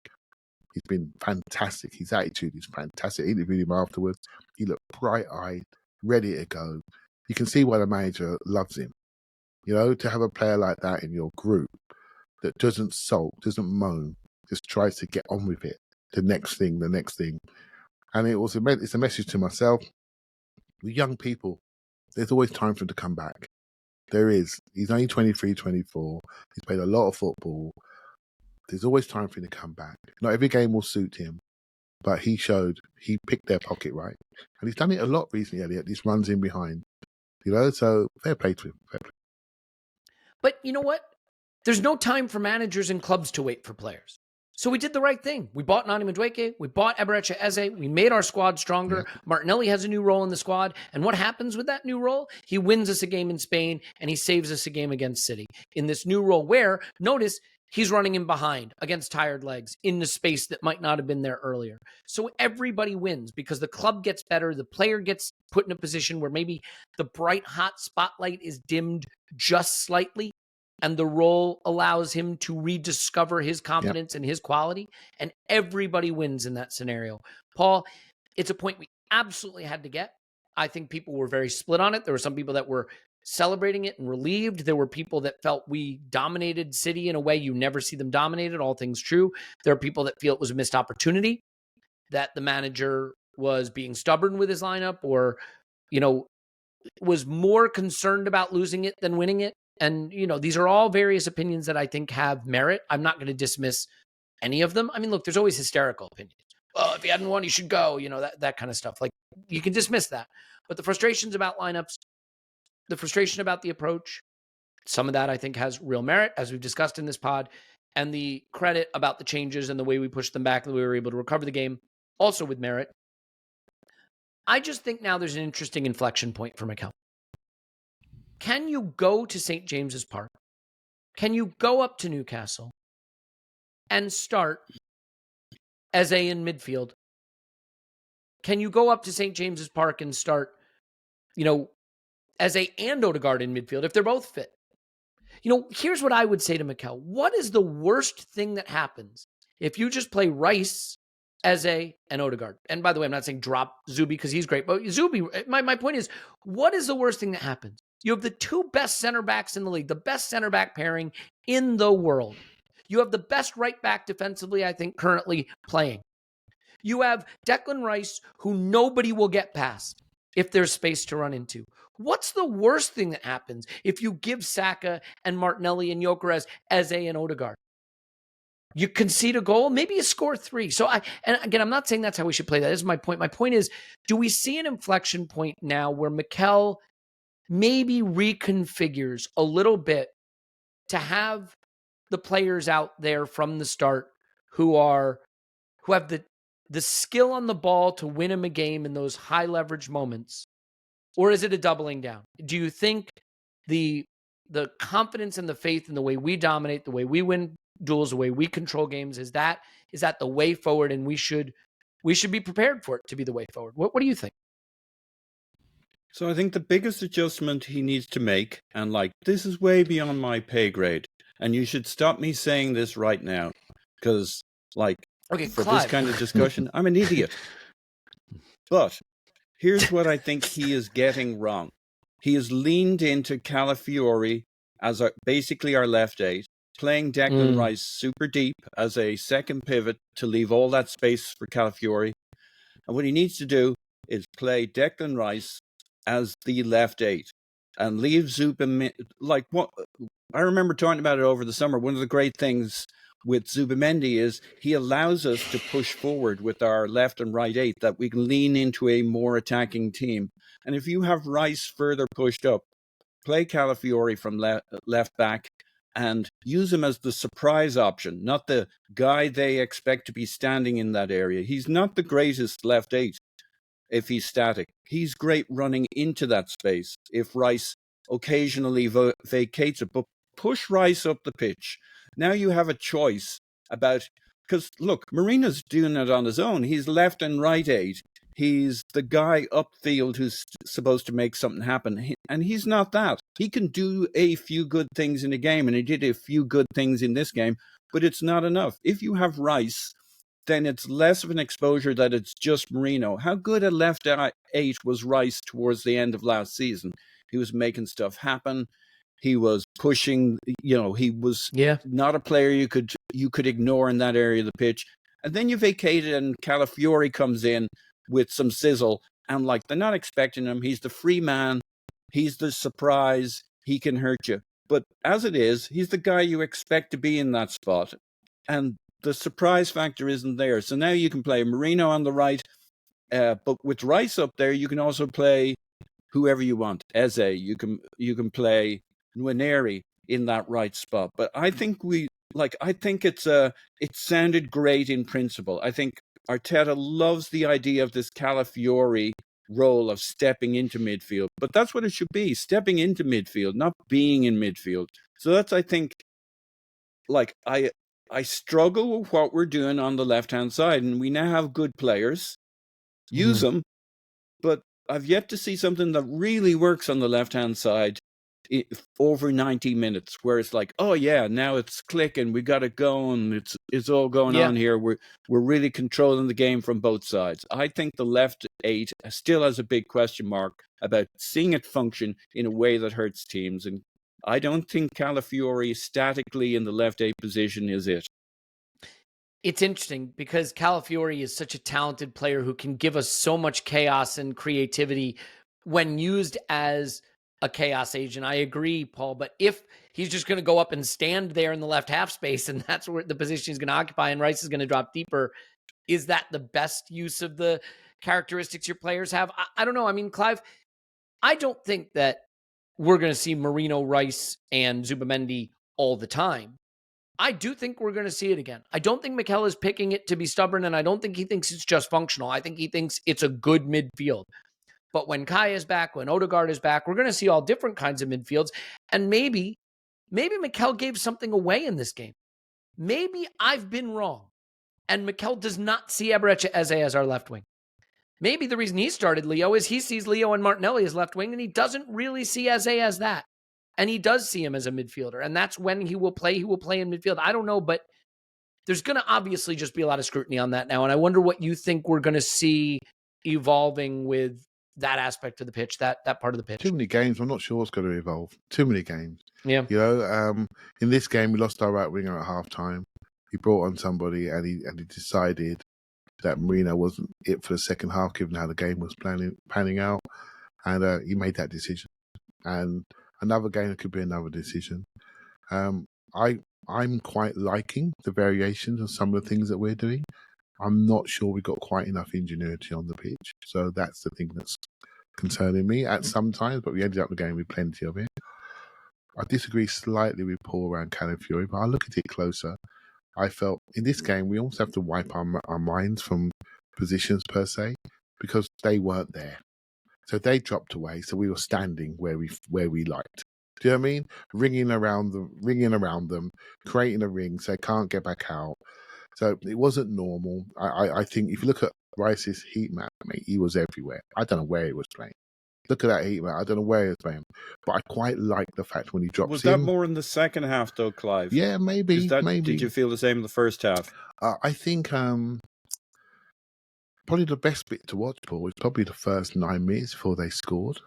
He's been fantastic. His attitude is fantastic. I interviewed him afterwards. He looked bright-eyed, ready to go. You can see why the manager loves him. You know, to have a player like that in your group that doesn't sulk, doesn't moan, just tries to get on with it. The next thing. And it's a message to myself. With young people, there's always time for him to come back. There is. He's only 23, 24. He's played a lot of football. There's always time for him to come back. Not every game will suit him, but he picked their pocket right. And he's done it a lot recently, Elliot. These runs in behind. You know, so fair play to him. Fair play. But you know what? There's no time for managers and clubs to wait for players. So we did the right thing. We bought Nani Madueke. We bought Emirates Eze. We made our squad stronger. Yeah. Martinelli has a new role in the squad. And what happens with that new role? He wins us a game in Spain, and he saves us a game against City. In this new role where, notice, he's running in behind against tired legs in the space that might not have been there earlier. So everybody wins because the club gets better. The player gets put in a position where maybe the bright, hot spotlight is dimmed just slightly, and the role allows him to rediscover his confidence and his quality, and everybody wins in that scenario. Paul, it's a point we absolutely had to get. I think people were very split on it. There were some people that were celebrating it and relieved. There were people that felt we dominated City in a way you never see them dominated, all things true. There are people that feel it was a missed opportunity, that the manager was being stubborn with his lineup or, you know, was more concerned about losing it than winning it. And, you know, these are all various opinions that I think have merit. I'm not going to dismiss any of them. I mean, look, there's always hysterical opinions. Oh, if he hadn't won, he should go, you know, that kind of stuff. Like, you can dismiss that. But the frustrations about lineups, the frustration about the approach, some of that I think has real merit, as we've discussed in this pod, and the credit about the changes and the way we pushed them back and the way we were able to recover the game, also with merit. I just think now there's an interesting inflection point for Mikel. Can you go to St. James's Park? Can you go up to Newcastle and start Eze in midfield? Can you go up to St. James's Park and start, you know, Eze and Odegaard in midfield if they're both fit? You know, here's what I would say to Mikel. What is the worst thing that happens if you just play Rice, Eze, and Odegaard? And by the way, I'm not saying drop Zubi because he's great, but Zubi, my point is, what is the worst thing that happens? You have the two best center backs in the league, the best center back pairing in the world. You have the best right back defensively, I think, currently playing. You have Declan Rice, who nobody will get past if there's space to run into. What's the worst thing that happens if you give Saka and Martinelli and Gyokeres, Eze and Odegaard? You concede a goal, maybe you score 3. So and again, I'm not saying that's how we should play. That is my point. My point is, do we see an inflection point now where Mikel maybe reconfigures a little bit to have the players out there from the start who have the skill on the ball to win him a game in those high leverage moments? Or is it a doubling down? Do you think the confidence and the faith in the way we dominate, the way we win duels, the way we control games, is that the way forward, and we should be prepared for it to be the way forward? What do you think? So I think the biggest adjustment he needs to make, and this is way beyond my pay grade, and you should stop me saying this right now, because for Clive. this kind of discussion, I'm an idiot. But here's what I think he is getting wrong. He has leaned into Calafiori as basically our left 8, playing Declan Rice super deep as a second pivot to leave all that space for Calafiori. And what he needs to do is play Declan Rice as the left 8 and leave Zuba. I remember talking about it over the summer. One of the great things with Zubimendi is he allows us to push forward with our left and right 8, that we can lean into a more attacking team. And if you have Rice further pushed up, play Calafiori from left back and use him as the surprise option, not the guy they expect to be standing in that area. He's not the greatest left 8 if he's static. He's great running into that space if Rice occasionally vacates it. But push Rice up the pitch. Now you have a choice about, because look, Marina's doing it on his own. He's left and right 8. He's the guy upfield who's supposed to make something happen. And he's not that. He can do a few good things in a game, and he did a few good things in this game, but it's not enough. If you have Rice, then it's less of an exposure that it's just Marino. How good a left 8 was Rice towards the end of last season? He was making stuff happen. He was pushing, he was not a player you could ignore in that area of the pitch. And then you vacate it and Calafiori comes in with some sizzle. And they're not expecting him. He's the free man. He's the surprise. He can hurt you. But as it is, he's the guy you expect to be in that spot. And the surprise factor isn't there. So now you can play Marino on the right. But with Rice up there, you can also play whoever you want. Eze, you can play Nwaneri in that right spot. But I think it sounded great in principle. I think Arteta loves the idea of this Calafiori role of stepping into midfield. But that's what it should be, stepping into midfield, not being in midfield. So that's, I think, I struggle with what we're doing on the left-hand side. And we now have good players. Use them. But I've yet to see something that really works on the left-hand side over 90 minutes, where it's oh yeah, now it's clicking, we got it going, it's all going on here. We're really controlling the game from both sides. I think the left 8 still has a big question mark about seeing it function in a way that hurts teams, and I don't think Calafiori statically in the left 8 position is it. It's interesting because Calafiori is such a talented player who can give us so much chaos and creativity when used as a chaos agent. I agree, Paul, but if he's just going to go up and stand there in the left half space and that's where the position he's going to occupy and Rice is going to drop deeper, is that the best use of the characteristics your players have? I don't know. I mean, Clive, I don't think that we're going to see Marino, Rice, and Zubimendi all the time. I do think we're going to see it again. I don't think Mikel is picking it to be stubborn, and I don't think he thinks it's just functional. I think he thinks it's a good midfield. But when Kai is back, when Odegaard is back, we're going to see all different kinds of midfields. And maybe Mikel gave something away in this game. Maybe I've been wrong. And Mikel does not see Eberechi Eze as our left wing. Maybe the reason he started Leo is he sees Leo and Martinelli as left wing, and he doesn't really see Eze as that. And he does see him as a midfielder. And that's when he will play in midfield. I don't know, but there's going to obviously just be a lot of scrutiny on that now. And I wonder what you think we're going to see evolving with that aspect of the pitch, that part of the pitch. Too many games. I'm not sure what's going to evolve. Too many games. Yeah. In this game, we lost our right winger at halftime. He brought on somebody, and he decided that Marino wasn't it for the second half, given how the game was panning out, and he made that decision. And another game, it could be another decision. I'm quite liking the variations of some of the things that we're doing. I'm not sure we got quite enough ingenuity on the pitch. So that's the thing that's concerning me at some times, but we ended up the game with plenty of it. I disagree slightly with Paul around Calafiori, but I look at it closer. I felt in this game, we almost have to wipe our minds from positions per se, because they weren't there. So they dropped away. So we were standing where we liked. Do you know what I mean? Ringing around them, creating a ring so they can't get back out. So it wasn't normal. I think if you look at Rice's heat map, mate, he was everywhere. I don't know where he was playing. Look at that heat map. I don't know where he was playing. But I quite like the fact when he drops in. Was that more in the second half, though, Clive? Yeah, maybe. Did you feel the same in the first half? I think probably the best bit to watch, Paul, was probably the first 9 minutes before they scored.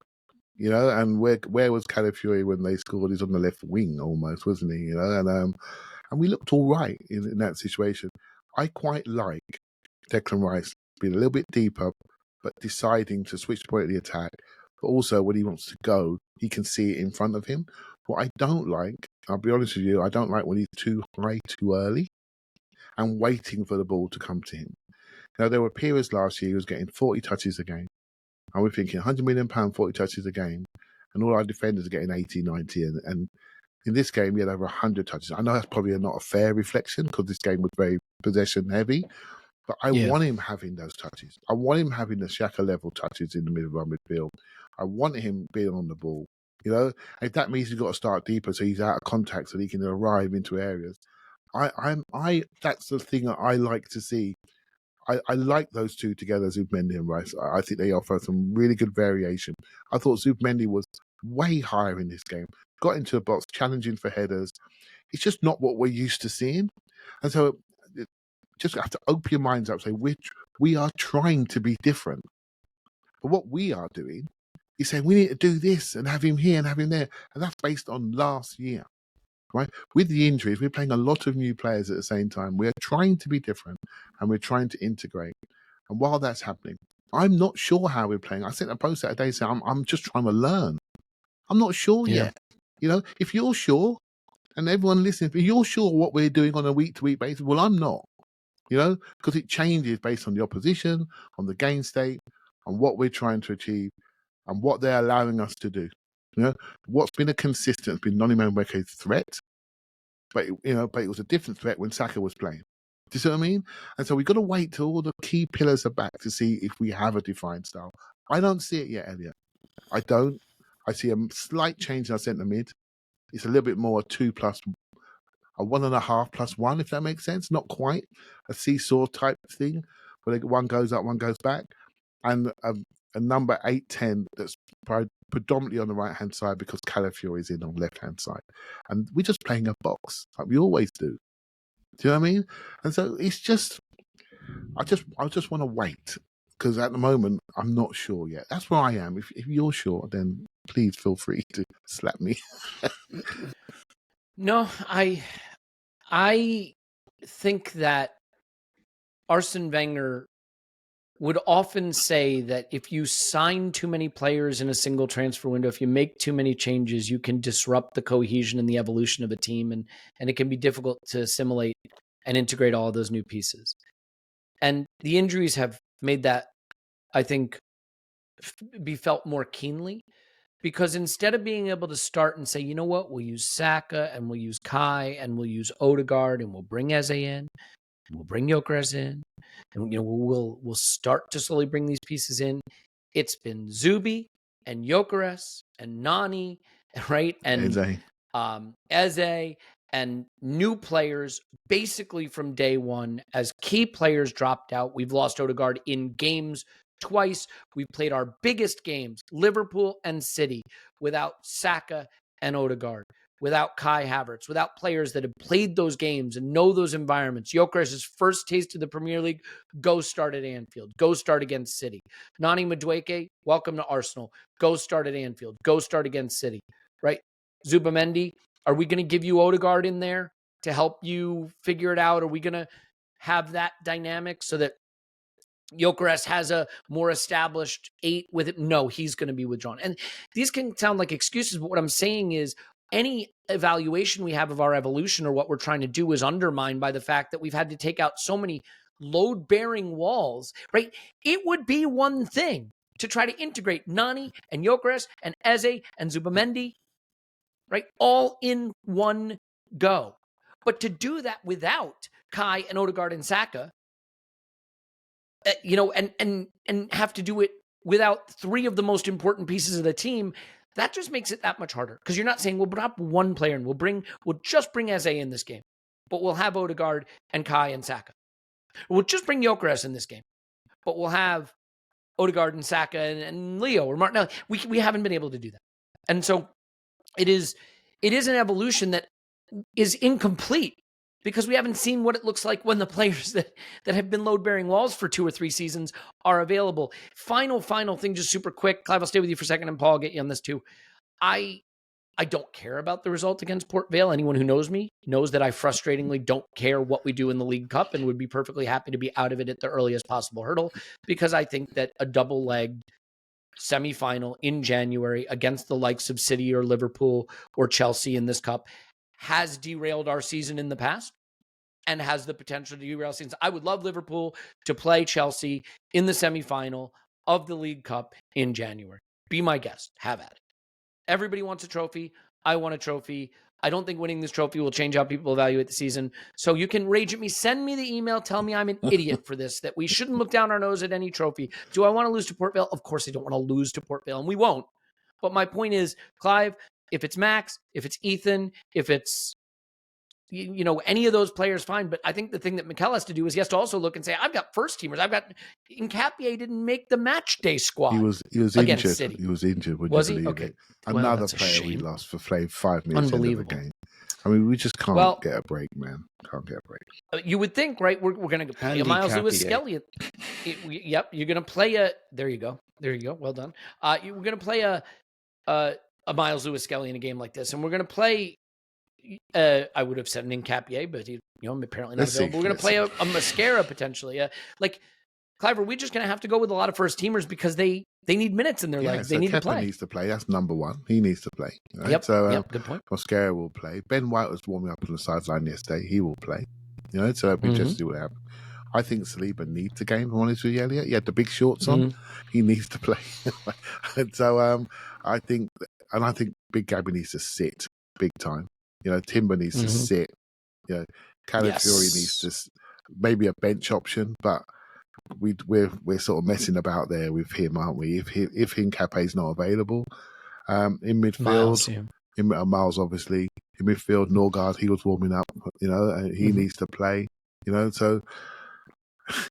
And where was Calafiori when they scored? He's on the left wing almost, wasn't he? And we looked all right in that situation. I quite like Declan Rice being a little bit deeper, but deciding to switch the point of the attack. But also, when he wants to go, he can see it in front of him. What I don't like, I'll be honest with you, I don't like when he's too high too early and waiting for the ball to come to him. Now, there were periods last year he was getting 40 touches a game. And we're thinking £100 million, 40 touches a game. And all our defenders are getting 80, 90. And In this game, he had over 100 touches. I know that's probably not a fair reflection because this game was very possession heavy, but I want him having those touches. I want him having the Saka level touches in the middle of our midfield. I want him being on the ball. You know, if that means he's got to start deeper so he's out of contact so he can arrive into areas. That's the thing that I like to see. I like those two together, Zubimendi and Rice. I think they offer some really good variation. I thought Zubimendi was way higher in this game. Got into the box, challenging for headers. It's just not what we're used to seeing. And so just have to open your minds up, say, we are trying to be different. But what we are doing is saying we need to do this and have him here and have him there. And that's based on last year. Right? With the injuries, we're playing a lot of new players at the same time. We're trying to be different and we're trying to integrate. And while that's happening, I'm not sure how we're playing. I sent a post that day saying I'm just trying to learn. I'm not sure yet. You know, if you're sure, and everyone listening, if you're sure what we're doing on a week-to-week basis, well, I'm not. You know, because it changes based on the opposition, on the game state, on what we're trying to achieve, and what they're allowing us to do. You know, what's been a consistent has been Noni Madueke's threat, but it was a different threat when Saka was playing. Do you see what I mean? And so we've got to wait till all the key pillars are back to see if we have a defined style. I don't see it yet, Elliot. I don't. I see a slight change in our centre mid. It's a little bit more a 1.5 + 1, if that makes sense. Not quite a seesaw type thing, where one goes up, one goes back, and a number 8-10 that's predominantly on the right-hand side because Calafiori is in on the left-hand side. And we're just playing a box like we always do. Do you know what I mean? And so it's just, I just want to wait because at the moment, I'm not sure yet. That's where I am. If you're sure, then please feel free to slap me. No, I think that Arsene Wenger would often say that if you sign too many players in a single transfer window, if you make too many changes, you can disrupt the cohesion and the evolution of a team, and it can be difficult to assimilate and integrate all of those new pieces. And the injuries have made that, I think, be felt more keenly, because instead of being able to start and say, you know what, we'll use Saka and we'll use Kai and we'll use Odegaard and we'll bring Eze in, and we'll bring Gyokeres in, and we'll start to slowly bring these pieces in. It's been Zubi and Gyokeres and Nani, right? And Eze and new players basically from day one. As key players dropped out, we've lost Odegaard in games twice. We've played our biggest games, Liverpool and City, without Saka and Odegaard, without Kai Havertz, without players that have played those games and know those environments. Gyokeres' first taste of the Premier League, go start at Anfield. Go start against City. Noni Madueke, welcome to Arsenal. Go start at Anfield. Go start against City, right? Zubimendi, are we going to give you Odegaard in there to help you figure it out? Are we going to have that dynamic so that Gyokeres has a more established 8 with it? No, he's going to be withdrawn. And these can sound like excuses, but what I'm saying is any evaluation we have of our evolution or what we're trying to do is undermined by the fact that we've had to take out so many load-bearing walls, right? It would be one thing to try to integrate Nani and Gyokeres and Eze and Zubimendi, right? All in one go. But to do that without Kai and Odegaard and Saka, and have to do it without 3 of the most important pieces of the team, that just makes it that much harder. Because you're not saying we'll drop one player and we'll just bring Eze in this game, but we'll have Odegaard and Kai and Saka. We'll just bring Gyokeres in this game, but we'll have Odegaard and Saka and Leo or Martinelli. We haven't been able to do that. And so it is an evolution that is incomplete because we haven't seen what it looks like when the players that have been load-bearing walls for 2 or 3 seasons are available. Final thing, just super quick. Clive, I'll stay with you for a second, and Paul, I'll get you on this too. I don't care about the result against Port Vale. Anyone who knows me knows that I frustratingly don't care what we do in the League Cup and would be perfectly happy to be out of it at the earliest possible hurdle, because I think that a double-legged semifinal in January against the likes of City or Liverpool or Chelsea in this cup has derailed our season in the past and has the potential to derail seasons. I would love Liverpool to play Chelsea in the semifinal of the League Cup in January. Be my guest. Have at it. Everybody wants a trophy. I want a trophy. I don't think winning this trophy will change how people evaluate the season. So you can rage at me. Send me the email. Tell me I'm an idiot for this, that we shouldn't look down our nose at any trophy. Do I want to lose to Port Vale? Of course I don't want to lose to Port Vale, and we won't. But my point is, Clive, if it's Max, if it's Ethan, if it's any of those players, fine. But I think the thing that Mikel has to do is he has to also look and say, I've got first teamers. Nketiah didn't make the match day squad. He was injured. City. He was injured. Would was you he? believe Okay. it? Another player we lost for playing 5 minutes into the game. I mean, we just can't get a break, man. Can't get a break. You would think, right? We're going to play a Miles Lewis Skelly. Yep. You're going to play a. There you go. Well done. We're going to play a Miles Lewis Skelly in a game like this, and we're going to play. I would have said an Nketiah, but I'm apparently not available. We're going to play a Mascara potentially. Clive, are we just going to have to go with a lot of first teamers because they need minutes in their legs? They need to play. Needs to play. That's number one. He needs to play. Right? Yep. So good point. Mascara will play. Ben White was warming up on the sideline yesterday. He will play. So it'll be just see what happens. I think Saliba needs to game. I wanted to Elliot. He had the big shorts on. He needs to play. And so I think Big Gabby needs to sit big time. Timber needs to sit. Calafiori needs to maybe a bench option, but we're sort of messing about there with him, aren't we? If Nketiah's not available, in midfield, Miles obviously in midfield, Norgard, he was warming up. And he needs to play. So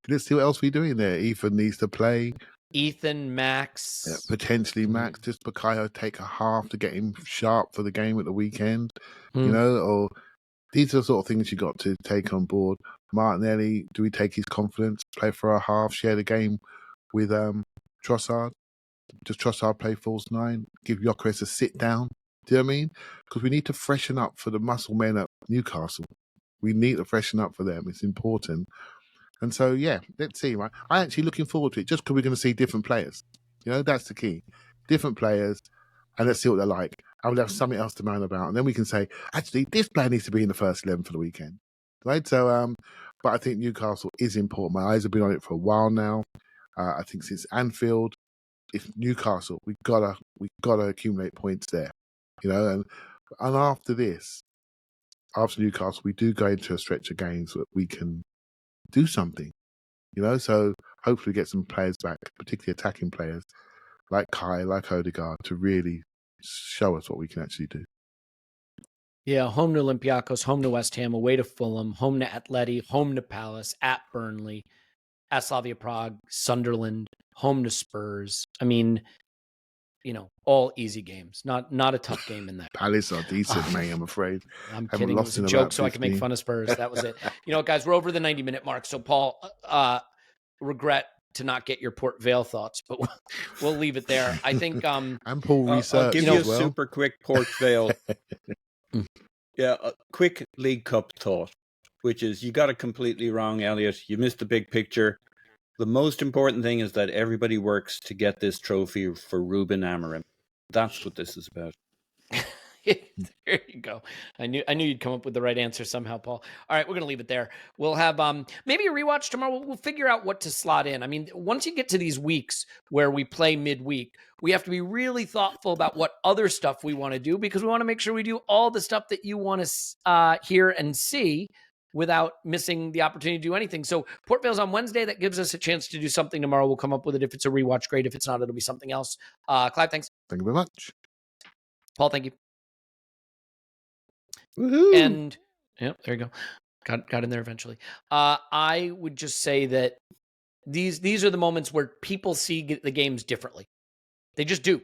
let's see what else we're doing there. Ethan needs to play. Ethan, Max. Potentially Max, just Bukayo take a half to get him sharp for the game at the weekend, or these are the sort of things you got to take on board. Martinelli, do we take his confidence, play for a half, share the game with Trossard? Does Trossard play false 9? Give Gyokeres a sit down? Do you know what I mean? Because we need to freshen up for the muscle men at Newcastle. We need to freshen up for them. It's important. And so, let's see, right? I'm actually looking forward to it just because we're going to see different players. That's the key. Different players, and let's see what they're like. And we'll have something else to moan about. And then we can say, actually, this player needs to be in the first 11 for the weekend. Right? So, but I think Newcastle is important. My eyes have been on it for a while now. I think since Anfield, if Newcastle, we've got to accumulate points there. And after this, after Newcastle, we do go into a stretch of games that we can do something, so hopefully get some players back, particularly attacking players like Kai, like Odegaard, to really show us what we can actually do. Yeah, home to Olympiacos, home to West Ham, away to Fulham, home to Atleti, home to Palace, at Burnley, at Slavia Prague, Sunderland, home to Spurs. I mean, all easy games. Not a tough game in that. Palace are decent, mate, I'm afraid. I'm kidding. It was a joke so I can make fun of Spurs. That was it. Guys, we're over the 90-minute mark. So, Paul, regret to not get your Port Vale thoughts, but we'll leave it there. I think... and Paul research. I'll give you a super quick Port Vale. A quick League Cup thought, which is you got it completely wrong, Elliot. You missed the big picture. The most important thing is that everybody works to get this trophy for Ruben Amorim. That's what this is about. There you go. I knew you'd come up with the right answer somehow, Paul. All right, we're going to leave it there. We'll have maybe a rewatch tomorrow. We'll figure out what to slot in. I mean, once you get to these weeks where we play midweek, we have to be really thoughtful about what other stuff we want to do, because we want to make sure we do all the stuff that you want to hear and see without missing the opportunity to do anything. So Port Vale's on Wednesday. That gives us a chance to do something tomorrow. We'll come up with it. If it's a rewatch, great. If it's not, it'll be something else. Clive, thanks. Thank you very much. Paul, thank you. Woohoo. And there you go. Got in there eventually. I would just say that these are the moments where people see the games differently. They just do.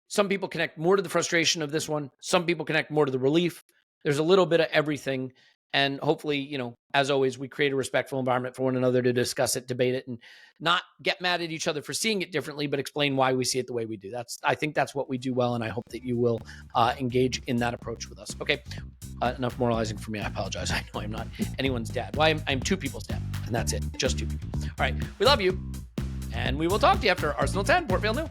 Some people connect more to the frustration of this one. Some people connect more to the relief. There's a little bit of everything. And hopefully, as always, we create a respectful environment for one another to discuss it, debate it, and not get mad at each other for seeing it differently, but explain why we see it the way we do. I think that's what we do well, and I hope that you will engage in that approach with us. Okay, enough moralizing for me. I apologize. I know I'm not anyone's dad. Well, I'm two people's dad, and that's it. Just two people. All right, we love you, and we will talk to you after Arsenal 10, Port Vale New.